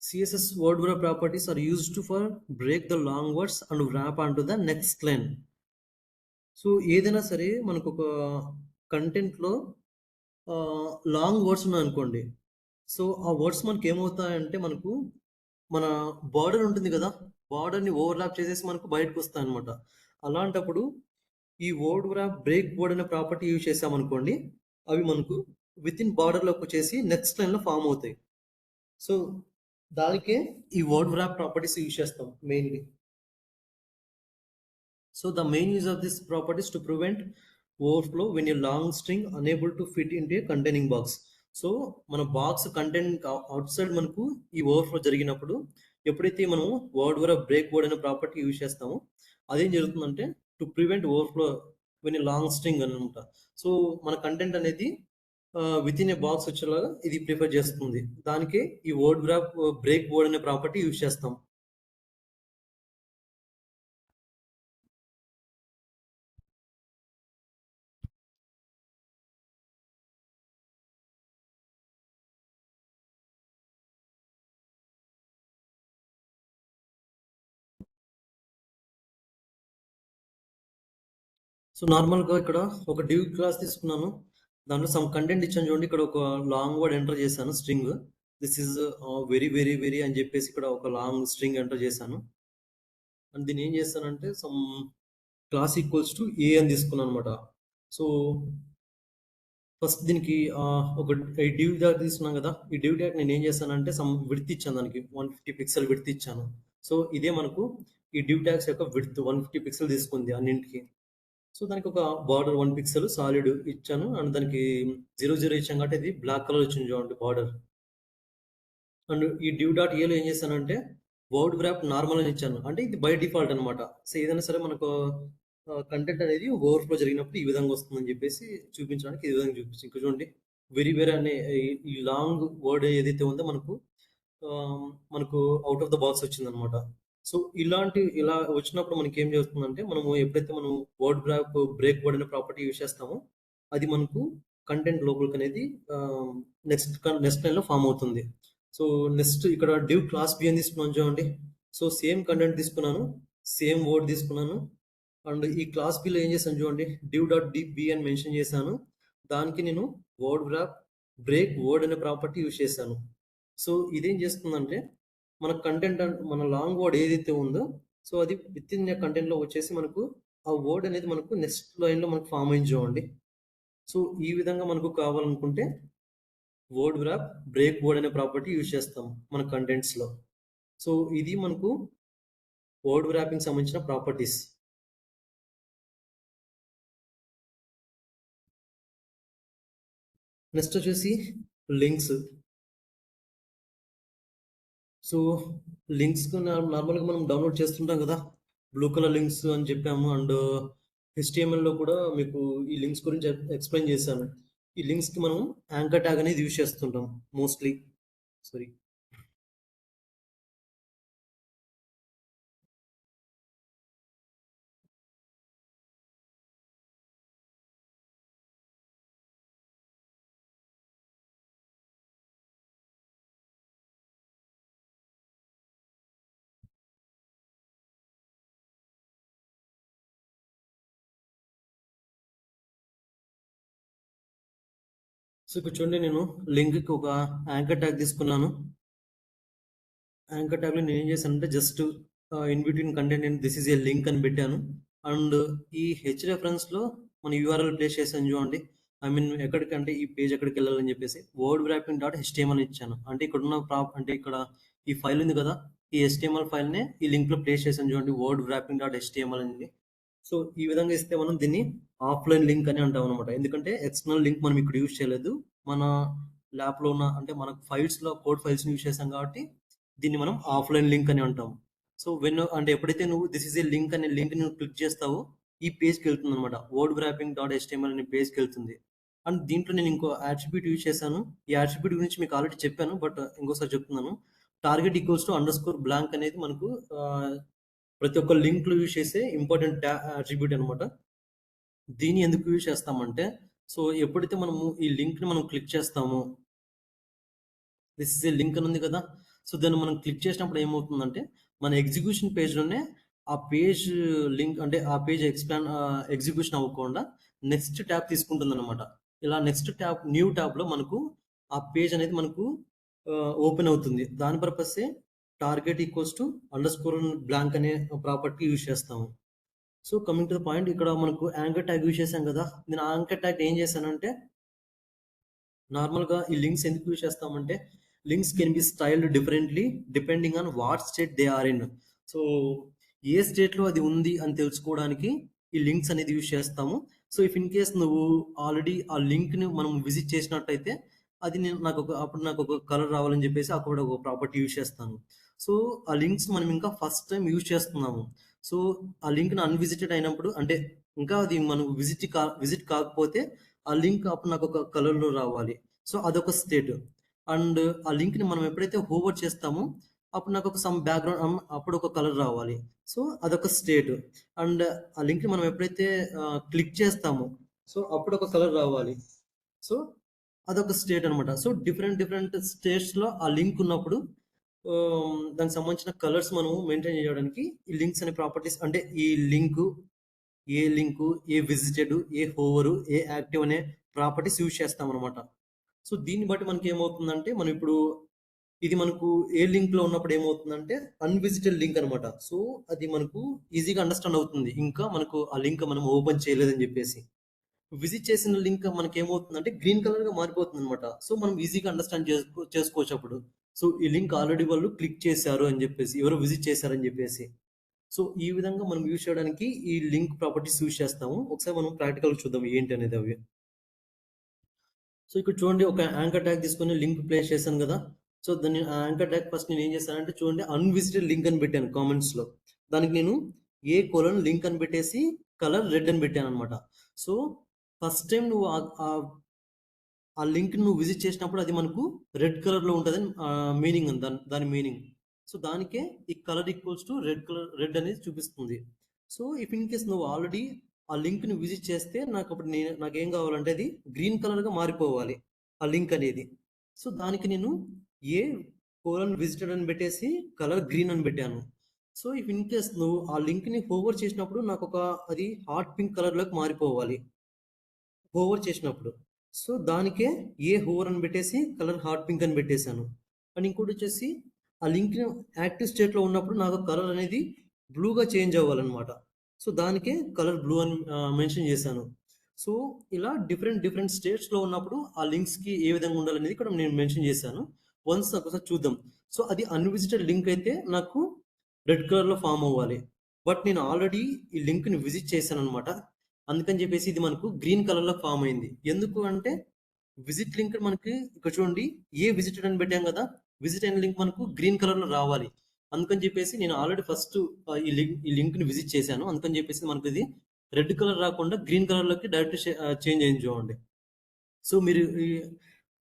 CSS word wrap properties are used for break the long words and wrap onto the next line. So ఏదైనా సరే మనకు ఒక కంటెంట్లో లాంగ్ వర్డ్స్ ఉన్నాయనుకోండి, సో ఆ వర్డ్స్ మనకి ఏమవుతాయంటే మనకు మన బార్డర్ ఉంటుంది కదా, బార్డర్ని ఓవర్లాప్ చేసేసి మనకు బయటకు వస్తాయి అనమాట. అలాంటప్పుడు ఈ వర్డ్ వ్రాప్ బ్రేక్ వర్డ్ అనే ప్రాపర్టీ యూజ్ చేసామనుకోండి, అవి మనకు విత్ ఇన్ బార్డర్లోకి వచ్చేసి నెక్స్ట్ లైన్లో ఫామ్ అవుతాయి. సో దానికే ఈ వర్డ్ వ్రాప్ ప్రాపర్టీస్ యూజ్ చేస్తాం mainly. So the main use of this properties to prevent overflow when a long string unable to fit in a containing box. So మన box content out side మనకు ఈ overflow జరిగినప్పుడు ఎప్పుడైతే మనం word wrap break word అనే property use చేస్తామో అదేం జరుగుతుందంటే to prevent overflow when a long string అనమాట. సో మన కంటెంట్ అనేది విత్ ఇన్ ఏ బాక్స్ వచ్చేలాగా ఇది ప్రిఫర్ చేస్తుంది. దానికే ఈ వర్డ్ వ్రాప్ బ్రేక్ వర్డ్ అనే ప్రాపర్టీ యూజ్ చేస్తాం. సో నార్మల్గా ఇక్కడ ఒక డివ్ క్లాస్ తీసుకున్నాను, దాంట్లో సమ్ కంటెంట్ ఇచ్చాను చూడండి. ఇక్కడ ఒక లాంగ్ వర్డ్ ఎంటర్ చేశాను, string. This is very very very అని చెప్పేసి ఇక్కడ ఒక లాంగ్ స్ట్రింగ్ ఎంటర్ చేశాను. అండ్ దీన్ని ఏం చేస్తానంటే సమ్ క్లాస్ ఈక్వల్స్ టు ఏ అని తీసుకున్నాను అనమాట. సో ఫస్ట్ దీనికి ఒక డివ్ ట్యాగ్ తీసుకున్నాం కదా, ఈ డివ్ ట్యాగ్ నేను ఏం చేశానంటే సమ్ విడ్త్ ఇచ్చాను, దానికి 150 పిక్సెల్ విడ్త్ ఇచ్చాను. సో ఇదే మనకు ఈ డివ్ ట్యాగ్స్ యొక్క విడ్త్ 150 పిక్సెల్ తీసుకుంది అన్నింటికి. సో దానికి ఒక బార్డర్ 1 పిక్సెల్ సాలిడ్ ఇచ్చాను అండ్ దానికి 00 ఇచ్చాం కాబట్టి ఇది బ్లాక్ కలర్ వచ్చింది చూడండి బార్డర్. అండ్ ఈ డివ్ డాట్ ఏలో ఏం చేశానంటే వర్డ్ వ్రాప్ నార్మల్ అని ఇచ్చాను, అంటే ఇది బై డిఫాల్ట్ అనమాట. సో ఏదైనా సరే మనకు కంటెంట్ అనేది ఓవర్ఫ్లో జరిగినప్పుడు ఈ విధంగా వస్తుందని చెప్పేసి చూపించడానికి ఈ విధంగా చూపించి, ఇంకా చూడండి వెరీ వెరీ అనే ఈ లాంగ్ వర్డ్ ఏదైతే ఉందో మనకు అవుట్ ఆఫ్ ద బాక్స్ వచ్చిందనమాట. సో ఇలా వచ్చినప్పుడు మనకి ఏం చేస్తుందంటే మనము ఎప్పుడైతే మనం వర్డ్ బ్రేక్ వర్డ్ అనే ప్రాపర్టీ యూజ్ చేస్తామో అది మనకు కంటెంట్ లోపలికి అనేది నెక్స్ట్ లైన్లో ఫామ్ అవుతుంది. సో నెక్స్ట్ ఇక్కడ డివ్ క్లాస్ బి అని తీసుకున్నాను చూడండి. సో సేమ్ కంటెంట్ తీసుకున్నాను, సేమ్ వర్డ్ తీసుకున్నాను అండ్ ఈ క్లాస్ బిలో ఏం చేశాను చూడండి, డివ్ డాట్ బి అని మెన్షన్ చేశాను. దానికి నేను వర్డ్ వ్రాప్ బ్రేక్ వర్డ్ అనే ప్రాపర్టీ యూజ్ చేశాను. సో ఇదేం చేస్తుందంటే మన కంటెంట్ మన లాంగ్ వర్డ్ ఏదైతే ఉందో సో అది విత్ ఇన్ కంటెంట్లో వచ్చేసి మనకు ఆ వర్డ్ అనేది మనకు నెక్స్ట్ లైన్లో మనకు ఫామ్ అయింది చూడండి. సో ఈ విధంగా మనకు కావాలనుకుంటే వర్డ్ వ్రాప్ బ్రేక్ వర్డ్ అనే ప్రాపర్టీ యూజ్ చేస్తాం మన కంటెంట్స్లో. సో ఇది మనకు వర్డ్ వ్రాపింగ్ సంబంధించిన ప్రాపర్టీస్. నెక్స్ట్ వచ్చేసి లింక్స్. సో లింక్స్ నార్మల్గా మనం డౌన్లోడ్ చేస్తుంటాం కదా, బ్లూ కలర్ లింక్స్ అని చెప్పాము. అండ్ హెచ్టిఎంఎల్లో కూడా మీకు ఈ లింక్స్ గురించి ఎక్స్ప్లెయిన్ చేశాను. ఈ లింక్స్కి మనం యాంకర్ ట్యాగ్ అనేది యూజ్ చేస్తుంటాం మోస్ట్లీ. సారీ. సో ఇక్కడ చూడండి, నేను లింక్కి ఒక యాంకర్ ట్యాగ్ తీసుకున్నాను. యాంకర్ ట్యాగ్లో నేను ఏం చేశానంటే జస్ట్ ఇన్ బిట్వీన్ కంటెంట్ నేను దిస్ ఈజ్ ఏ లింక్ అని పెట్టాను. అండ్ ఈ హెచ్ రెఫరెన్స్లో మన యూఆర్ఎల్ ప్లేస్ చేశాను చూడండి. ఐ మీన్ ఎక్కడికంటే ఈ పేజ్ ఎక్కడికి వెళ్ళాలని చెప్పేసి వర్డ్ వ్రాపింగ్ డాట్ హెచ్టిఎంఎల్ ఇచ్చాను. అంటే ఇక్కడ ఉన్న అంటే ఇక్కడ ఈ ఫైల్ ఉంది కదా, ఈ హెచ్టిఎంఎల్ ఫైల్నే ఈ లింక్లో ప్లేస్ చేశాను చూడండి, వర్డ్ వ్రాపింగ్ డాట్ హెచ్టిఎంఎల్ అని. సో ఈ విధంగా ఇస్తే మనం దీన్ని ఆఫ్లైన్ లింక్ అని అంటాం అనమాట. ఎందుకంటే ఎక్స్టర్నల్ లింక్ మనం ఇక్కడ యూజ్ చేయలేదు, మన ల్యాప్లో ఉన్న అంటే మన ఫైల్స్లో కోడ్ ఫైల్స్ని యూజ్ చేసాం కాబట్టి దీన్ని మనం ఆఫ్లైన్ లింక్ అని అంటాం. సో అంటే ఎప్పుడైతే నువ్వు దిస్ ఇస్ ఏ లింక్ అనే లింక్ నువ్వు క్లిక్ చేస్తావో ఈ పేజ్కి వెళ్తుంది అనమాట, వర్డ్ వ్రాపింగ్ డాట్ హెచ్టిఎంఎల్ అనే పేజ్కి వెళ్తుంది. అండ్ దీంట్లో నేను ఇంకో యాట్రిబ్యూట్ యూజ్ చేశాను. ఈ యాట్రిబ్యూట్ గురించి మీకు ఆల్రెడీ చెప్పాను, బట్ ఇంకోసారి చెప్తున్నాను. Target equals to underscore blank అనేది మనకు ప్రతి ఒక్క లింక్లో యూజ్ చేసే ఇంపార్టెంట్ యాట్రిబ్యూట్ అనమాట. దీన్ని ఎందుకు యూజ్ చేస్తామంటే, సో ఎప్పుడైతే మనము ఈ లింక్ని మనం క్లిక్ చేస్తామో, దిస్ ఇస్ ఏ లింక్ అని ఉంది కదా, సో దాన్ని మనం క్లిక్ చేసినప్పుడు ఏమవుతుందంటే మన ఎగ్జిక్యూషన్ పేజ్లోనే ఆ పేజ్ లింక్ అంటే ఆ పేజ్ ఎగ్జిక్యూషన్ అవ్వకుండా నెక్స్ట్ ట్యాబ్ తీసుకుంటుంది అనమాట. ఇలా నెక్స్ట్ ట్యాబ్ న్యూ ట్యాబ్లో మనకు ఆ పేజ్ అనేది మనకు ఓపెన్ అవుతుంది. దాని పర్పసే target equals to underscore blank అనే ప్రాపర్టీ యూజ్ చేస్తాము. So coming to the point, ఇక్కడ మనకు యాంకర్ ట్యాగ్ యూజ్ చేశాం కదా, నేను ఆ యాంకర్ ట్యాగ్ ఏం చేశానంటే, నార్మల్గా ఈ లింక్స్ ఎందుకు యూజ్ చేస్తామంటే links can be styled differently depending on what state they are in. So ఏ స్టేట్లో అది ఉంది అని తెలుసుకోవడానికి ఈ లింక్స్ అనేది యూజ్ చేస్తాము. సో ఇఫ్ ఇన్ కేస్ నువ్వు ఆల్రెడీ ఆ లింక్ని మనం విజిట్ చేసినట్టయితే అది నేను అప్పుడు నాకు ఒక కలర్ రావాలని చెప్పేసి అక్కడ ఒక ప్రాపర్టీ యూజ్ చేస్తాను. సో ఆ లింక్స్ మనం ఇంకా ఫస్ట్ టైం యూజ్ చేస్తున్నాము. సో ఆ లింక్ని అన్విజిటెడ్ అయినప్పుడు అంటే ఇంకా అది మనం విజిట్ కాకపోతే ఆ లింక్ అప్పుడు నాకు ఒక కలర్లో రావాలి. సో అదొక స్టేట్. అండ్ ఆ లింక్ని మనం ఎప్పుడైతే హోవర్ చేస్తామో అప్పుడు నాకు ఒక సమ్ బ్యాక్గ్రౌండ్ అప్పుడు ఒక కలర్ రావాలి. సో అదొక స్టేట్. అండ్ ఆ లింక్ని మనం ఎప్పుడైతే క్లిక్ చేస్తామో సో అప్పుడు ఒక కలర్ రావాలి. సో అదొక స్టేట్ అనమాట. సో డిఫరెంట్ స్టేట్స్లో ఆ లింక్ ఉన్నప్పుడు దానికి సంబంధించిన కలర్స్ మనము మెయింటైన్ చేయడానికి ఈ లింక్స్ అనే ప్రాపర్టీస్ అంటే ఈ లింకు, ఏ లింకు, ఏ విజిటెడ్, ఏ హోవరు, ఏ యాక్టివ్ అనే ప్రాపర్టీస్ యూజ్ చేస్తాం అనమాట. సో దీన్ని బట్టి మనకి ఏమవుతుందంటే మనం ఇప్పుడు ఇది మనకు ఏ లింక్లో ఉన్నప్పుడు ఏమవుతుందంటే అన్విజిటెడ్ లింక్ అనమాట. సో అది మనకు ఈజీగా అండర్స్టాండ్ అవుతుంది, ఇంకా మనకు ఆ లింక్ మనం ఓపెన్ చేయలేదని చెప్పేసి. విజిట్ చేసిన లింక్ మనకి ఏమవుతుందంటే గ్రీన్ కలర్గా మారిపోతుంది అనమాట. సో మనం ఈజీగా అండర్స్టాండ్ చేసుకోవచ్చు అప్పుడు. సో ఈ లింక్ ఆల్రెడీ వాళ్ళు క్లిక్ చేశారు అని చెప్పేసి, ఎవరో విజిట్ చేశారని చెప్పేసి. సో ఈ విధంగా మనం యూజ్ చేయడానికి ఈ లింక్ ప్రాపర్టీస్ యూజ్ చేస్తాము. ఒకసారి మనం ప్రాక్టికల్ చూద్దాం ఏంటి అనేది అవి. సో ఇక్కడ చూడండి, ఒక యాంకర్ ట్యాగ్ తీసుకొని లింక్ ప్లేస్ చేశాను కదా. సో దాన్ని యాంకర్ ట్యాగ్ ఫస్ట్ నేను ఏం చేశానంటే చూడండి, అన్విజిటెడ్ లింక్ అని పెట్టాను కామెంట్స్లో. దానికి నేను ఏ కోలన్ లింక్ అని పెట్టేసి కలర్ రెడ్ అని పెట్టాను అనమాట. సో ఫస్ట్ టైం నువ్వు ఆ లింక్ నువ్వు విజిట్ చేసినప్పుడు అది మనకు రెడ్ కలర్లో ఉంటుంది మీనింగ్ దాని మీనింగ్. సో దానికే ఈ కలర్ ఈక్వల్స్ టు రెడ్ అనేది చూపిస్తుంది. సో ఇఫ్ ఇన్ కేస్ నువ్వు ఆల్రెడీ ఆ లింక్ని విజిట్ చేస్తే నాకు అప్పుడు నాకేం కావాలంటే అది గ్రీన్ కలర్గా మారిపోవాలి ఆ లింక్ అనేది. సో దానికి నేను ఏ కోలన్ విజిటెడ్ అని పెట్టేసి కలర్ గ్రీన్ అని పెట్టాను. సో ఇఫ్ ఇన్ కేస్ నువ్వు ఆ లింక్ని హోవర్ చేసినప్పుడు నాకు అది హాట్ పింక్ కలర్లోకి మారిపోవాలి హోవర్ చేసినప్పుడు. సో దానికే ఏ హోవర్ అని పెట్టేసి కలర్ హాట్ పింక్ అని పెట్టేశాను. అండ్ ఇంకోటి వచ్చేసి ఆ లింక్ యాక్టివ్ స్టేట్లో ఉన్నప్పుడు నాకు కలర్ అనేది బ్లూగా చేంజ్ అవ్వాలన్నమాట. సో దానికే కలర్ బ్లూ అని మెన్షన్ చేశాను. సో ఇలా డిఫరెంట్ డిఫరెంట్ స్టేట్స్‌లో ఉన్నప్పుడు ఆ లింక్స్‌కి ఏ విధంగా ఉండాలనేది ఇక్కడ నేను మెన్షన్ చేశాను. వన్స్ ఒకసారి చూద్దాం. సో అది అన్‌విజిటెడ్ లింక్ అయితే నాకు రెడ్ కలర్‌లో ఫార్మ్ అవ్వాలి. బట్ నేను ఆల్రెడీ ఈ లింక్‌ని విజిట్ చేశానన్నమాట. అందుకని చెప్పేసి ఇది మనకు గ్రీన్ కలర్‌లో ఫార్మ్ అయింది. ఎందుకు అంటే విజిట్ లింక్ మనకి ఇక్కడ చూడండి, ఏ విజిటెడ్ అని పెట్టాం కదా, విజిట్ అయిన లింక్ మనకు గ్రీన్ కలర్ లో రావాలి. అందుకని చెప్పేసి నేను ఆల్రెడీ ఫస్ట్ ఈ లింక్ ని విజిట్ చేశాను. అందుకని చెప్పేసి మనకు ఇది రెడ్ కలర్ రాకుండా గ్రీన్ కలర్ లోకి డైరెక్ట్ చేంజ్ అయింది చూడండి. సో మీరు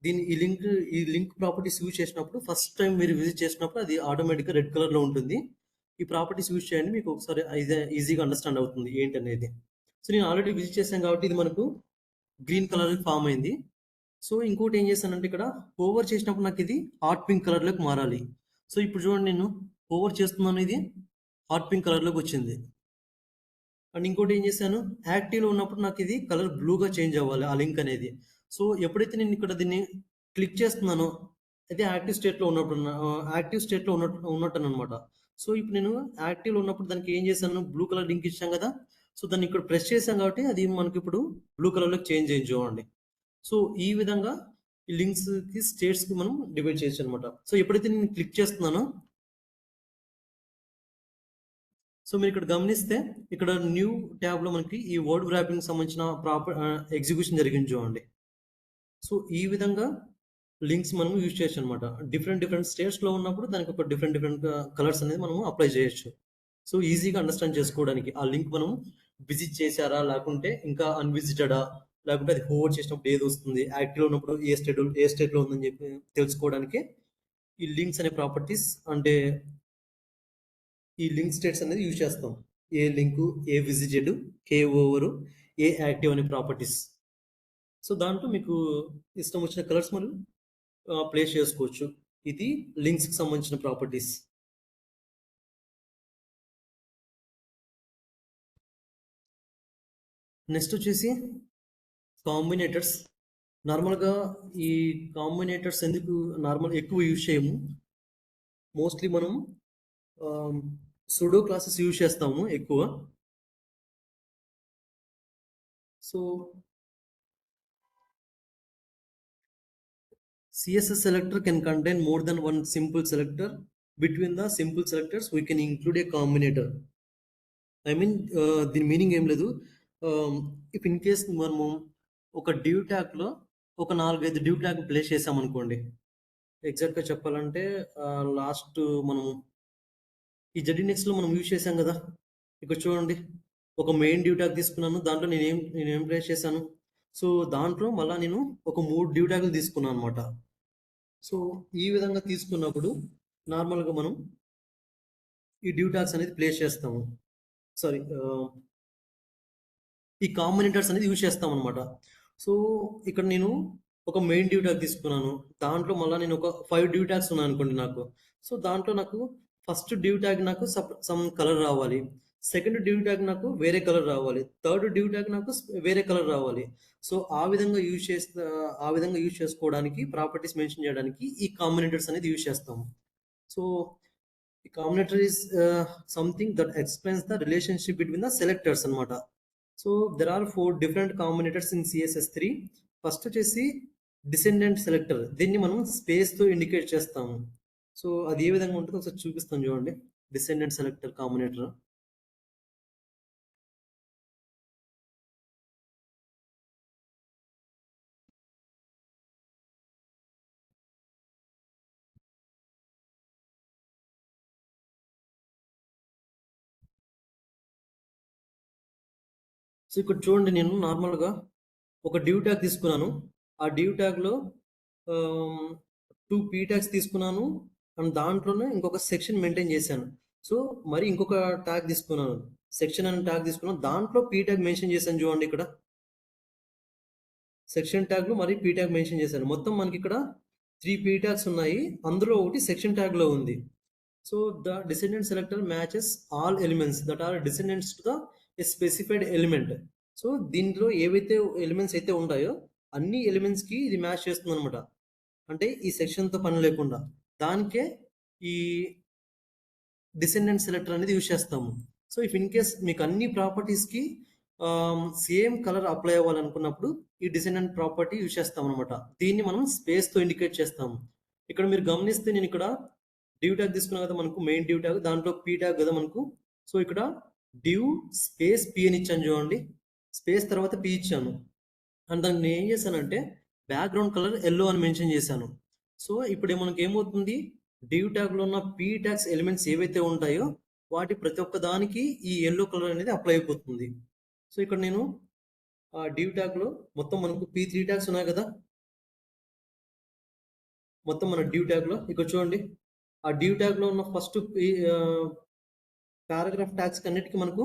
ఈ లింక్ ప్రాపర్టీస్ యూజ్ చేసినప్పుడు ఫస్ట్ టైం మీరు విజిట్ చేసినప్పుడు అది ఆటోమేటిక్గా రెడ్ కలర్ లో ఉంటుంది. ఈ ప్రాపర్టీస్ యూజ్ చేయండి, మీకు ఒకసారి ఈజీగా అండర్స్టాండ్ అవుతుంది ఏంటనేది. సో నేను ఆల్రెడీ విజిట్ చేశాను కాబట్టి ఇది మనకు గ్రీన్ కలర్ ఫామ్ అయింది. సో ఇంకోటి ఏం చేశానంటే ఇక్కడ ఓవర్ చేసినప్పుడు నాకు ఇది హాట్ పింక్ కలర్లోకి మారాలి. సో ఇప్పుడు చూడండి, నేను ఓవర్ చేస్తున్నాను, ఇది హాట్ పింక్ కలర్లోకి వచ్చింది. అండ్ ఇంకోటి ఏం చేశాను, యాక్టివ్లో ఉన్నప్పుడు నాకు ఇది కలర్ బ్లూగా చేంజ్ అవ్వాలి ఆ లింక్ అనేది. సో ఎప్పుడైతే నేను ఇక్కడ దీన్ని క్లిక్ చేస్తున్నానో అయితే యాక్టివ్ స్టేట్లో ఉన్నట్టు అనమాట. సో ఇప్పుడు నేను యాక్టివ్లో ఉన్నప్పుడు దానికి ఏం చేశాను, బ్లూ కలర్ లింక్ ఇచ్చాం కదా. సో దాన్ని ఇక్కడ ప్రెస్ చేశాం కాబట్టి అది మనకి ఇప్పుడు బ్లూ కలర్లోకి చేంజ్ అయింది చూడండి. సో ఈ విధంగా ఈ లింక్స్కి స్టేట్స్కి మనం డివైడ్ చేయొచ్చు అనమాట. సో ఎప్పుడైతే నేను క్లిక్ చేస్తున్నానో, సో మీరు ఇక్కడ గమనిస్తే ఇక్కడ న్యూ ట్యాబ్లో మనకి ఈ వర్డ్ వ్రాపింగ్ సంబంధించిన ఎగ్జిక్యూషన్ జరిగింది చూడండి. సో ఈ విధంగా లింక్స్ మనం యూజ్ చేయొచ్చు అనమాట. డిఫరెంట్ డిఫరెంట్ స్టేట్స్లో ఉన్నప్పుడు దానికి ఒక డిఫరెంట్ డిఫరెంట్ కలర్స్ అనేది మనం అప్లై చేయొచ్చు. సో ఈజీగా అండర్స్టాండ్ చేసుకోవడానికి ఆ లింక్ మనం విజిట్ చేశారా, లేకుంటే ఇంకా అన్విజిటెడా, లేకుంటే అది హోల్డ్ చేసినప్పుడు ఏది వస్తుంది, యాక్టివ్ ఉన్నప్పుడు ఏ స్టేట్లో ఉందని చెప్పి తెలుసుకోవడానికి ఈ లింక్స్ అనే ప్రాపర్టీస్ అంటే ఈ లింక్ స్టేట్స్ అనేది యూజ్ చేస్తాం. ఏ లింకు, ఏ విజిటెడ్, ఏ ఓవరు, ఏ యాక్టివ్ అనే ప్రాపర్టీస్. సో దాంట్లో మీకు ఇష్టం వచ్చిన కలర్స్ మనం ప్లేస్ చేసుకోవచ్చు. ఇది లింక్స్కి సంబంధించిన ప్రాపర్టీస్. నెక్స్ట్ వచ్చేసి కాంబినేటర్స్. నార్మల్గా ఈ కాంబినేటర్స్ ఎందుకు ఎక్కువ యూజ్ చేయము, మోస్ట్లీ మనం సుడో క్లాసెస్ యూజ్ చేస్తాము ఎక్కువ. So CSS selector can contain more than one simple selector. Between the simple selectors, we can include a combinator. I mean, దీని మీనింగ్ ఏం లేదు. ఇఫ్ ఇన్ కేస్ మనము ఒక డ్యూ ట్యాగ్లో ఒక 4-5 డ్యూ ట్యాగ్ ప్లేస్ చేసామనుకోండి. ఎగ్జాక్ట్గా చెప్పాలంటే లాస్ట్ మనం ఈ జెడినెక్స్లో మనం యూజ్ చేసాం కదా. ఇక్కడ చూడండి, ఒక మెయిన్ డ్యూ ట్యాగ్ తీసుకున్నాను, దాంట్లో నేనేం ప్లేస్ చేశాను. సో దాంట్లో మళ్ళీ నేను ఒక 3 డ్యూ ట్యాగ్లు తీసుకున్నాను అనమాట. సో ఈ విధంగా తీసుకున్నప్పుడు నార్మల్గా మనం ఈ డ్యూ ట్యాగ్స్ అనేది ప్లేస్ చేస్తాము. సారీ, ఈ కాంబినేటర్స్ అనేది యూజ్ చేస్తాం అనమాట. సో ఇక్కడ నేను ఒక మెయిన్ డ్యూ ట్యాగ్ తీసుకున్నాను, దాంట్లో మళ్ళీ నేను ఒక 5 డ్యూ ట్యాగ్స్ ఉన్నాయి అనుకోండి నాకు. సో దాంట్లో నాకు ఫస్ట్ డ్యూ ట్యాగ్ నాకు సమ్ కలర్ రావాలి, సెకండ్ డ్యూ ట్యాగ్ నాకు వేరే కలర్ రావాలి, థర్డ్ డ్యూ ట్యాగ్ నాకు వేరే కలర్ రావాలి. సో ఆ విధంగా యూజ్ చేసుకోవడానికి, ప్రాపర్టీస్ మెన్షన్ చేయడానికి ఈ కాంబినేటర్స్ అనేది యూజ్ చేస్తాము. సో ఈ combinator is something that explains the relationship between the selectors అనమాట. So there are 4 different combinators in CSS3. First వచ్చేసి డిసెండెంట్ సెలెక్టర్, దీన్ని మనం స్పేస్తో ఇండికేట్ చేస్తాము. సో అది ఏ విధంగా ఉంటుందో ఒకసారి చూపిస్తాను చూడండి. Descendant selector combinator. సో ఇక్కడ చూడండి, నేను నార్మల్గా ఒక డ్యూ ట్యాగ్ తీసుకున్నాను. ఆ డ్యూ ట్యాగ్లో 2 పీ ట్యాగ్స్ తీసుకున్నాను, అండ్ దాంట్లోనే ఇంకొక సెక్షన్ మెయింటైన్ చేశాను. సో మరి ఇంకొక ట్యాగ్ తీసుకున్నాను, సెక్షన్ అనే ట్యాగ్ తీసుకున్నాను, దాంట్లో పీ ట్యాగ్ మెన్షన్ చేశాను చూడండి. ఇక్కడ సెక్షన్ ట్యాగ్లో మరి పీ ట్యాగ్ మెన్షన్ చేశాను. మొత్తం మనకి ఇక్కడ 3 పీ ట్యాగ్స్ ఉన్నాయి, అందులో ఒకటి సెక్షన్ ట్యాగ్లో ఉంది. So the descendant selector matches all elements that are descendants to the specified element. So దీంట్లో ఏవైతే ఎలిమెంట్స్ అయితే ఉంటాయో అన్ని ఎలిమెంట్స్కి ఇది మ్యాచ్ చేస్తుంది అనమాట. అంటే ఈ సెక్షన్తో పని లేకుండా దానికే ఈ డిసెండెంట్ సెలెక్టర్ అనేది యూజ్ చేస్తాము. సో ఇఫ్ ఇన్ కేస్ మీకు అన్ని ప్రాపర్టీస్కి సేమ్ కలర్ అప్లై అవ్వాలనుకున్నప్పుడు ఈ డిసెండెంట్ ప్రాపర్టీ యూజ్ చేస్తాం అనమాట. దీన్ని మనం స్పేస్తో ఇండికేట్ చేస్తాము. ఇక్కడ మీరు గమనిస్తే నేను ఇక్కడ డ్యూ ట్యాగ్ తీసుకున్నా కదా, మనకు మెయిన్ డ్యూ ట్యాగ్, దాంట్లో పీ ట్యాగ్ కదా మనకు. సో ఇక్కడ డ్యూ స్పేస్ పీ అని ఇచ్చాను చూడండి, స్పేస్ తర్వాత పీ ఇచ్చాను. అండ్ దాన్ని నేను ఏం చేశానంటే బ్యాక్గ్రౌండ్ కలర్ ఎల్లో అని మెన్షన్ చేశాను. సో ఇప్పుడు మనకి ఏమవుతుంది, డ్యూ ట్యాగ్లో ఉన్న పీ ట్యాగ్స్ ఎలిమెంట్స్ ఏవైతే ఉంటాయో వాటి ప్రతి ఒక్క దానికి ఈ ఎల్లో కలర్ అనేది అప్లై అయిపోతుంది. సో ఇక్కడ నేను డ్యూ ట్యాగ్లో మొత్తం మనకు P3 ట్యాగ్స్ ఉన్నాయి కదా, మొత్తం మన డ్యూ ట్యాగ్లో ఇక్కడ చూడండి, ఆ డ్యూ ట్యాగ్లో ఉన్న ఫస్ట్ పారాగ్రాఫ్ ట్యాగ్స్ అన్నిటికీ మనకు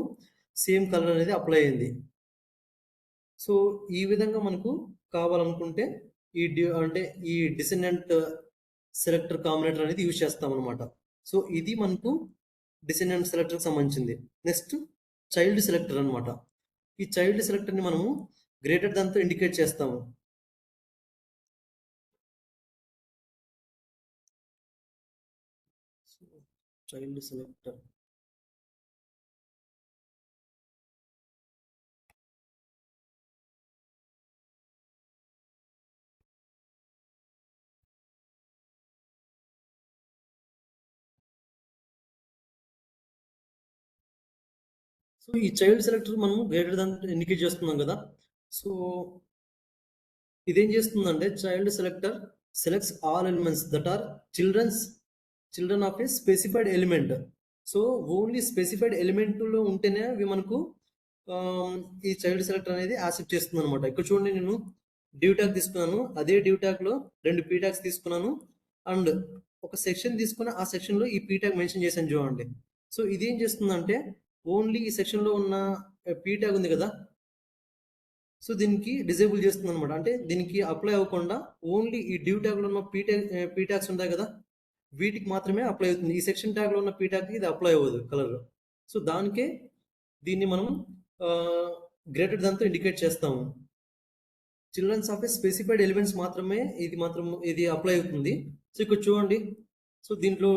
సేమ్ కలర్ అనేది అప్లై అయింది. సో ఈ విధంగా మనకు కావాలనుకుంటే ఈ డిసెండెంట్ సెలెక్టర్ కాంబినేటర్ అనేది యూజ్ చేస్తాం అనమాట. సో ఇది మనకు డిసెండెంట్ సెలెక్టర్కి సంబంధించింది. నెక్స్ట్ చైల్డ్ సెలెక్టర్ అనమాట. ఈ చైల్డ్ సెలెక్టర్ని మనము గ్రేటర్ దాంతో ఇండికేట్ చేస్తాము. చైల్డ్ సెలెక్టర్ సో ఈ చైల్డ్ సెలెక్టర్ మనం గ్రేటర్ దాన్ ఇండికేట్ చేస్తున్నాం కదా. సో ఇదేం చేస్తుందంటే child selector selects all elements that are children of a specified element. So only specified ఎలిమెంట్లో ఉంటేనే అవి మనకు ఈ చైల్డ్ సెలెక్టర్ అనేది యాక్సెప్ట్ చేస్తుంది అనమాట. ఇక్కడ చూడండి, నేను డ్యూ ట్యాగ్ తీసుకున్నాను, అదే డ్యూ ట్యాగ్లో 2 పీ ట్యాగ్స్ తీసుకున్నాను అండ్ ఒక సెక్షన్ తీసుకుని ఆ సెక్షన్లో ఈ పీ ట్యాగ్ మెన్షన్ చేశాను చూడండి. సో ఇది ఏం చేస్తుందంటే ఓన్లీ ఈ సెక్షన్లో ఉన్న పీ ట్యాగ్ ఉంది కదా, సో దీనికి డిజేబుల్ చేస్తుంది అనమాట. అంటే దీనికి అప్లై అవ్వకుండా ఓన్లీ ఈ డ్యూ ట్యాగ్లో ఉన్న పీ ట్యాగ్స్ ఉంటాయి కదా, వీటికి మాత్రమే అప్లై అవుతుంది. ఈ సెక్షన్ ట్యాగ్లో ఉన్న పీ ట్యాగ్కి ఇది అప్లై అవ్వదు కలర్. సో దానికే దీన్ని మనం గ్రేటర్ దాంతో ఇండికేట్ చేస్తాము. Childrens of a specified elements మాత్రమే ఇది అప్లై అవుతుంది. సో ఇక్కడ చూడండి, సో దీంట్లో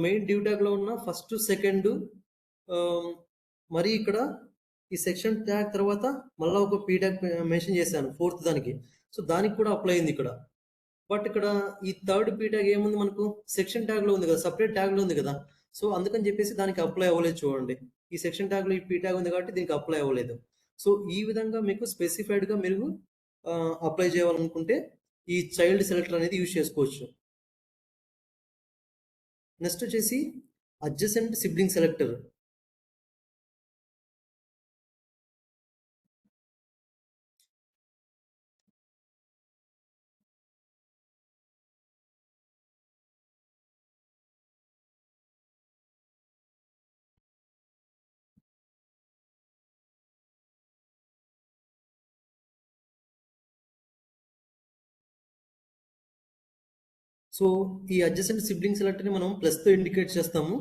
మెయిన్ డ్యూ ట్యాగ్లో ఉన్న ఫస్ట్ సెకండ్, మరి ఇక్కడ ఈ సెక్షన్ ట్యాగ్ తర్వాత మళ్ళీ ఒక పీ ట్యాగ్ మెన్షన్ చేశాను ఫోర్త్ దానికి. సో దానికి కూడా అప్లై అయింది ఇక్కడ. బట్ ఇక్కడ ఈ థర్డ్ పీ ట్యాగ్ ఏముంది, మనకు సెక్షన్ ట్యాగ్లో ఉంది కదా, సపరేట్ ట్యాగ్లో ఉంది కదా. సో అందుకని చెప్పేసి దానికి అప్లై అవ్వలేదు చూడండి. ఈ సెక్షన్ ట్యాగ్లో ఈ పీ ట్యాగ్ ఉంది కాబట్టి దీనికి అప్లై అవ్వలేదు. సో ఈ విధంగా మీకు స్పెసిఫైడ్గా మీరు అప్లై చేయాలనుకుంటే ఈ చైల్డ్ సెలెక్టర్ అనేది యూజ్ చేసుకోవచ్చు. నెక్స్ట్ వచ్చేసి అడ్జసెంట్ సిబ్లింగ్ సెలెక్టర్. సో ఈ అడ్జసెంట్ సిబ్లింగ్ సెలెక్టర్ని మనం ప్లస్తో ఇండికేట్ చేస్తాము.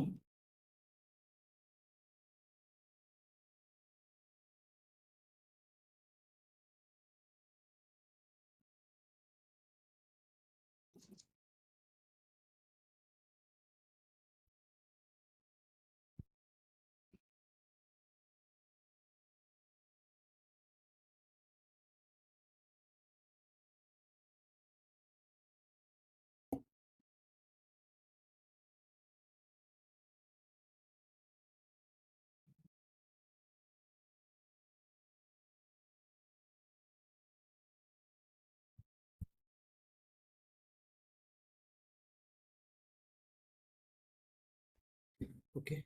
ఓకే,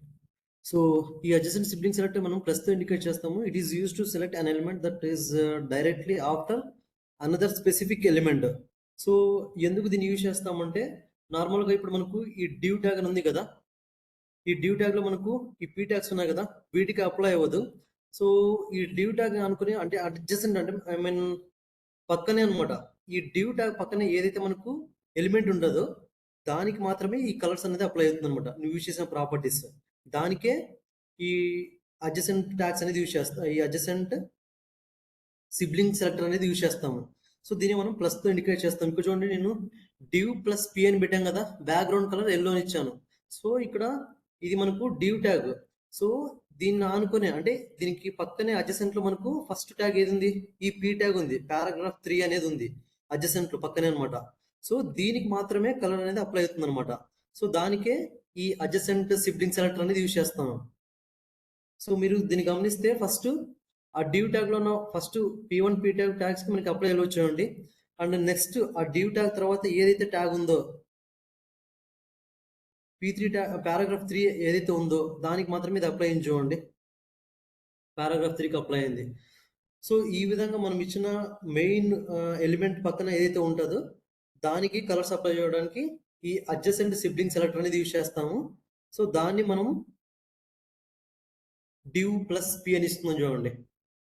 సో ఈ అడ్జసెంట్ సిబ్లింగ్ సెలెక్టర్ మనం ప్లస్తో ఇండికేట్ చేస్తాము. It is use to select an element that is directly after another specific element. So ఎందుకు దీన్ని యూజ్ చేస్తామంటే నార్మల్గా ఇప్పుడు మనకు ఈ డ్యూ ట్యాగ్ అని ఉంది కదా, ఈ డ్యూ ట్యాగ్లో మనకు ఈ పీ ట్యాగ్స్ ఉన్నాయి కదా, వీటికి అప్లై అవ్వదు. సో ఈ డ్యూ ట్యాగ్ అనుకుని అంటే అడ్జసెంట్ అంటే ఐ మీన్ పక్కనే అనమాట. ఈ డ్యూ ట్యాగ్ పక్కనే ఏదైతే మనకు ఎలిమెంట్ ఉండదో దానికి మాత్రమే ఈ కలర్స్ అనేది అప్లై అవుతుంది అనమాట. నువ్వు యూజ్ చేసిన ప్రాపర్టీస్ దానికే ఈ అడ్జసెంట్ ట్యాగ్స్ అనేది యూజ్ చేస్తాం, ఈ అడ్జసెంట్ సిబ్లింగ్ సెలెక్టర్ అనేది యూజ్ చేస్తాము. సో దీన్ని మనం ప్లస్తో ఇండికేట్ చేస్తాం. ఇక్కడ చూడండి, నేను డ్యూ ప్లస్ పి అని పెట్టాం కదా, బ్యాక్గ్రౌండ్ కలర్ ఎల్లో అని ఇచ్చాను. సో ఇక్కడ ఇది మనకు డివ్ ట్యాగ్. సో దీన్ని ఆనుకునే అంటే దీనికి పక్కనే అడ్జసెంట్ లో మనకు ఫస్ట్ ట్యాగ్ ఏది ఉంది, ఈ పీ ట్యాగ్ ఉంది, పారాగ్రాఫ్ 3 అనేది ఉంది అడ్జసెంట్ లో పక్కనే అనమాట. సో దీనికి మాత్రమే కలర్ అనేది అప్లై అవుతుంది అనమాట. సో దానికే ఈ అడ్జసెంట్ సిబ్లింగ్ సెలెక్టర్ అనేది యూజ్ చేస్తాం. సో మీరు దీన్ని గమనిస్తే ఫస్ట్ ఆ డివ్ ట్యాగ్ లో ఉన్న first P1 P tag tags కి మనకి అప్లై చూడండి. అండ్ నెక్స్ట్ ఆ డివ్ ట్యాగ్ తర్వాత ఏదైతే ట్యాగ్ ఉందో P3 పారాగ్రాఫ్ 3 ఏదైతే ఉందో దానికి మాత్రమే ఇది అప్లై అయింది చూడండి. పారాగ్రాఫ్ 3కి అప్లై అయింది. సో ఈ విధంగా మనం ఇచ్చిన మెయిన్ ఎలిమెంట్ పక్కన ఏదైతే ఉంటుందో దానికి కలర్స్ అప్లై చేయడానికి ఈ అడ్జసెంట్ సిబ్లింగ్ సెలెక్టర్ అనేది యూజ్ చేస్తాము. సో దాన్ని మనం డివ్ ప్లస్ పి అని ఇస్తున్నాం చూడండి.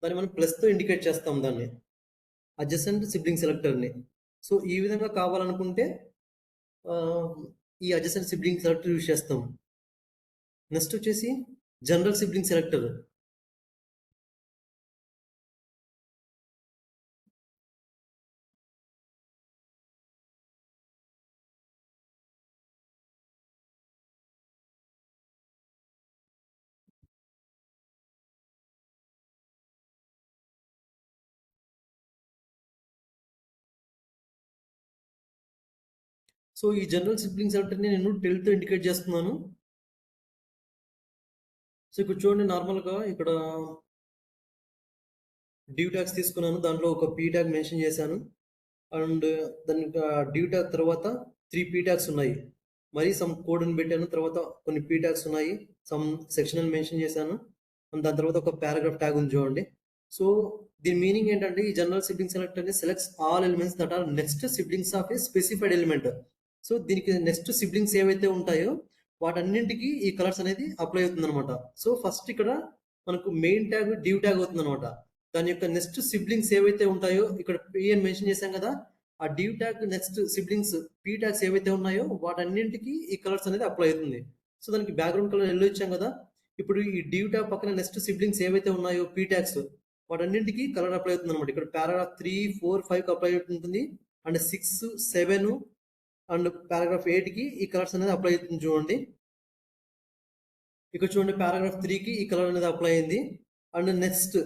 దాన్ని మనం ప్లస్తో ఇండికేట్ చేస్తాం దాన్ని అడ్జసెంట్ సిబ్లింగ్ సెలెక్టర్ని. సో ఈ విధంగా కావాలనుకుంటే ఆ, ఈ అడ్జసెంట్ సిబ్లింగ్ సెలెక్టర్ యూజ్ చేస్తాం. నెక్స్ట్ వచ్చేసి జనరల్ సిబ్లింగ్ సెలెక్టర్. సో ఈ జనరల్ సిబ్లింగ్ సెలెక్టర్ని నేను టెల్తో ఇండికేట్ చేస్తున్నాను. సో ఇక్కడ చూడండి, నార్మల్గా ఇక్కడ డ్యూ ట్యాగ్స్ తీసుకున్నాను, దాంట్లో ఒక పీ ట్యాగ్ మెన్షన్ చేశాను. అండ్ దాని డ్యూ ట్యాగ్ తర్వాత 3 పీ ట్యాగ్స్ ఉన్నాయి. మరి సమ్ కోడ్ అని పెట్టాను, తర్వాత కొన్ని పీ ట్యాగ్స్ ఉన్నాయి, సమ్ సెక్షన్ అని మెన్షన్ చేశాను. అండ్ దాని తర్వాత ఒక పారాగ్రాఫ్ ట్యాగ్ ఉంది చూడండి. సో దీని మీనింగ్ ఏంటంటే ఈ general sibling selector selects all elements that are next siblings of a specified element. So దీనికి నెక్స్ట్ సిబ్లింగ్స్ ఏవైతే ఉంటాయో వాటన్నింటికి ఈ కలర్స్ అనేది అప్లై అవుతుంది అనమాట. సో ఫస్ట్ ఇక్కడ మనకు మెయిన్ ట్యాగ్ డ్యూ ట్యాగ్ అవుతుంది అనమాట. దాని యొక్క నెక్స్ట్ సిబ్లింగ్స్ ఏవైతే ఉంటాయో ఇక్కడ పి అని మెన్షన్ చేశాం కదా, ఆ due tag next siblings P tags ఏవైతే ఉన్నాయో వాటన్నింటికి ఈ కలర్స్ అనేది అప్లై అవుతుంది. సో దానికి బ్యాక్గ్రౌండ్ కలర్ ఎల్లో ఇచ్చాం కదా. ఇప్పుడు ఈ డ్యూ ట్యాగ్ పక్కన నెక్స్ట్ సిబ్లింగ్స్ ఏవైతే ఉన్నాయో పీ ట్యాగ్స్ వాటన్నింటికి కలర్ అప్లై అవుతుంది అనమాట. ఇక్కడ పారాగ్రాఫ్ 3, 4, 5 అప్లై అవుతుంది. అండ్ 6, 7 అండ్ పారాగ్రాఫ్ 8కి ఈ కలర్స్ అనేది అప్లై అవుతుంది చూడండి. ఇక్కడ చూడండి, పారాగ్రాఫ్ 3కి ఈ కలర్ అనేది అప్లై అయింది. అండ్ నెక్స్ట్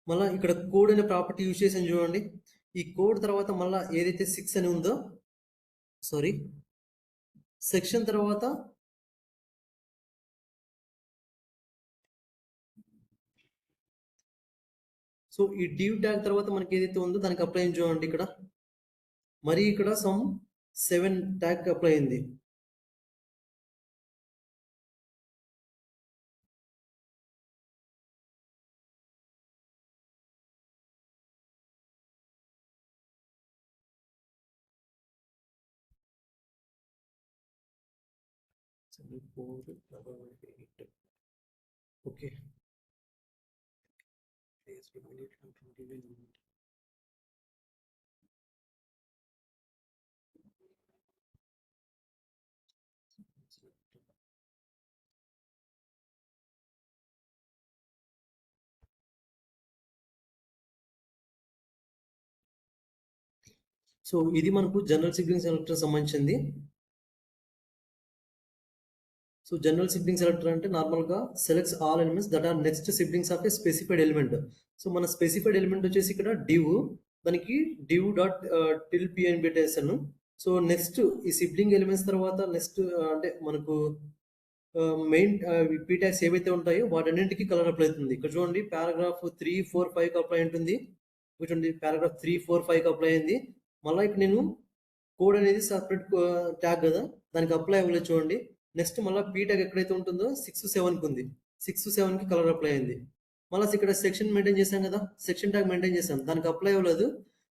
మళ్ళీ ఇక్కడ కోడ్ అనే ప్రాపర్టీ యూజ్ చేసాను చూడండి. ఈ కోడ్ తర్వాత మళ్ళీ ఏదైతే 6 అని ఉందో, సారీ, సెక్షన్ తర్వాత సో ఈ డివ్ ట్యాగ్ తర్వాత మనకి ఏదైతే ఉందో దానికి అప్లై అయింది చూడండి. ఇక్కడ మరి ఇక్కడ సమ్ 7 ట్యాగ్ అప్లై అయింది. ఓకే, సో ఇది మనకు జనరల్ సిబ్లింగ్ సెలెక్టర్ సంబంధించింది. సో జనరల్ సిబ్లింగ్ సెలెక్టర్ అంటే నార్మల్గా selects all elements that are next siblings of a specified element. So మన స్పెసిఫైడ్ ఎలిమెంట్ వచ్చేసి ఇక్కడ డివ్, దానికి డివ్ డాట్ టిల్ పి అని పెట్టేసాను. సో నెక్స్ట్ ఈ సిబ్లింగ్ ఎలిమెంట్స్ తర్వాత నెక్స్ట్ అంటే మనకు మెయిన్ పీ ట్యాగ్స్ ఏవైతే ఉంటాయో వాటన్నింటికి కలర్ అప్లై అవుతుంది. ఇక్కడ చూడండి, పారాగ్రాఫ్ 3, 4, 5 అప్లై ఉంటుంది. ఇక్కడ చూడండి, పారాగ్రాఫ్ 3, 4, 5 అప్లై అయింది. మళ్ళీ ఇక్కడ నేను కోడ్ అనేది సపరేట్ ట్యాగ్ కదా, దానికి అప్లై అవ్వలేదు చూడండి. నెక్స్ట్ మళ్ళీ పీ ట్యాగ్ ఎక్కడైతే ఉంటుందో 6, 7కి ఉంది, 6, 7కి కలర్ అప్లై అయింది. మళ్ళీ ఇక్కడ సెక్షన్ మెయింటైన్ చేశాం కదా, సెక్షన్ ట్యాగ్ మెయింటైన్ చేశాం, దానికి అప్లై అవ్వలేదు.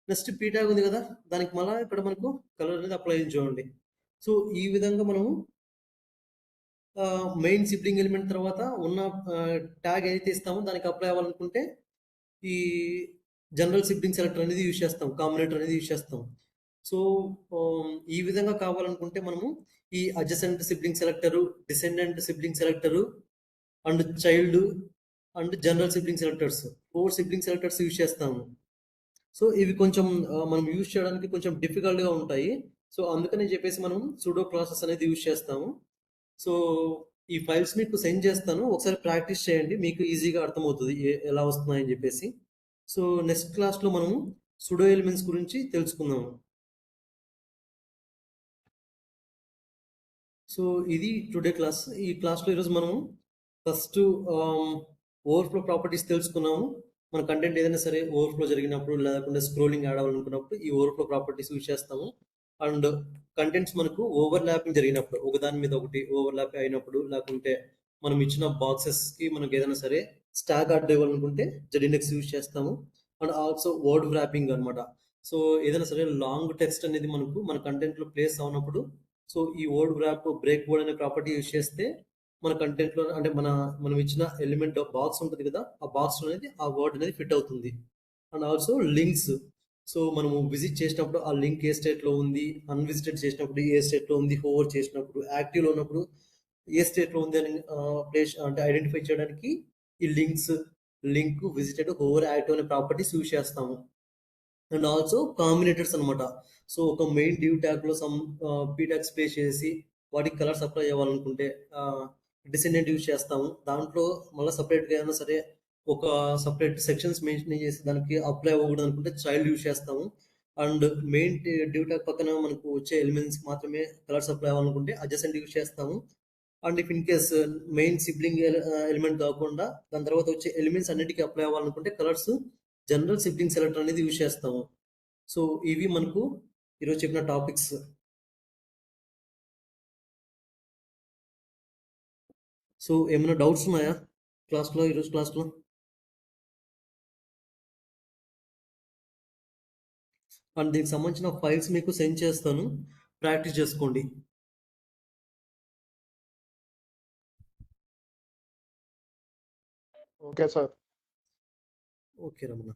నెక్స్ట్ పీ ట్యాగ్ ఉంది కదా, దానికి మళ్ళీ ఇక్కడ మనకు కలర్ అనేది అప్లై అయింది చూడండి. సో ఈ విధంగా మనము మెయిన్ సిబ్లింగ్ ఎలిమెంట్ తర్వాత ఉన్న ట్యాగ్ ఏదైతే ఇస్తామో దానికి అప్లై అవ్వాలనుకుంటే ఈ జనరల్ సిబ్లింగ్ సెలెక్టర్ అనేది యూజ్ చేస్తాం, కాంబినేటర్ అనేది యూజ్ చేస్తాం. సో ఈ విధంగా కావాలనుకుంటే మనము ఈ adjacent sibling selector, descendant sibling selector and child and general sibling selectors 4 sibling selectors use చేస్తాము. సో ఇవి కొంచెం మనం యూజ్ చేయడానికి కొంచెం డిఫికల్ట్గా ఉంటాయి. సో అందుకని చెప్పేసి మనం సూడో క్లాసెస్ అనేది యూజ్ చేస్తాము. సో ఈ ఫైల్స్ మీకు సెండ్ చేస్తాను, ఒకసారి ప్రాక్టీస్ చేయండి, మీకు ఈజీగా అర్థమవుతుంది ఎలా వస్తున్నాయని చెప్పేసి. సో నెక్స్ట్ క్లాస్లో మనం సూడో ఎలిమెంట్స్ గురించి తెలుసుకుందాము. సో ఇది టుడే క్లాస్. ఈ క్లాస్లో ఈరోజు మనం ఫస్ట్ ఓవర్ఫ్లో ప్రాపర్టీస్ తెలుసుకున్నాము. మన కంటెంట్ ఏదైనా సరే ఓవర్ఫ్లో జరిగినప్పుడు, లేకుండా స్క్రోలింగ్ యాడ్ అవ్వాలనుకున్నప్పుడు ఈ ఓవర్ఫ్లో ప్రాపర్టీస్ యూజ్ చేస్తాము. అండ్ కంటెంట్స్ మనకు ఓవర్ ల్యాపింగ్ జరిగినప్పుడు, ఒకదాని మీద ఒకటి ఓవర్ ల్యాప్ అయినప్పుడు, లేకుంటే మనం ఇచ్చిన బాక్సెస్కి మనకి ఏదైనా సరే స్టాక్ యాడ్ ఇవ్వాలనుకుంటే జెడ్ ఇండెక్స్ యూజ్ చేస్తాము. అండ్ ఆల్సో వర్డ్ ర్యాపింగ్ అనమాట. సో ఏదైనా సరే లాంగ్ టెక్స్ట్ అనేది మనకు మన కంటెంట్లో ప్లేస్ అవునప్పుడు, సో ఈ వర్డ్ ర్యాప్ బ్రేక్ వర్డ్ అనే ప్రాపర్టీ యూజ్ చేస్తే మన కంటెంట్లో, అంటే మనం ఇచ్చిన ఎలిమెంట్ బాక్స్ ఉంటుంది కదా, ఆ బాక్స్ అనేది ఆ వర్డ్ అనేది ఫిట్ అవుతుంది. And also links. సో మనము విజిట్ చేసినప్పుడు ఆ లింక్ ఏ స్టేట్లో ఉంది, అన్విజిటెడ్ చేసినప్పుడు ఏ స్టేట్లో ఉంది, హోవర్ చేసినప్పుడు, యాక్టివ్లో ఉన్నప్పుడు ఏ స్టేట్లో ఉంది అని ప్లేస్ అంటే ఐడెంటిఫై చేయడానికి ఈ లింక్, విజిటెడ్, హోవర్, యాక్టివ్ అనే ప్రాపర్టీస్ యూజ్ చేస్తాము. అండ్ ఆల్సో కాంబినేటర్స్ అనమాట. సో ఒక మెయిన్ డివ్ ట్యాగ్లో సమ్ పీ ట్యాగ్స్ ప్లేస్ చేసి వాటికి కలర్స్ అప్లై అవ్వాలనుకుంటే డిసెండెంట్ యూజ్ చేస్తాము. దాంట్లో మళ్ళీ సపరేట్గా ఏమైనా సరే ఒక సపరేట్ సెక్షన్స్ మెన్షన్ చేసి దానికి అప్లై అవ్వకూడదు అనుకుంటే చైల్డ్ యూజ్ చేస్తాము. అండ్ మెయిన్ డివ్ ట్యాగ్ పక్కన మనకు వచ్చే ఎలిమెంట్స్ మాత్రమే కలర్స్ అప్లై అవ్వాలనుకుంటే అడ్జసెంట్ యూజ్ చేస్తాము. And if in case main sibling element కాకుండా దాని తర్వాత వచ్చే ఎలిమెంట్స్ అన్నిటికీ అప్లై అవ్వాలనుకుంటే కలర్స్ జనరల్ సిబ్లింగ్ సెలెక్టర్ అనేది యూజ్ చేస్తాము. సో ఇవి మనకు ఈరోజు చెప్పిన టాపిక్స్. సో ఏమైనా డౌట్స్ ఉన్నాయా ఈరోజు క్లాస్లో? అండ్ దీనికి సంబంధించిన ఫైల్స్ మీకు సెండ్ చేస్తాను, ప్రాక్టీస్ చేసుకోండి. Okay sir. ఓకే రమణ.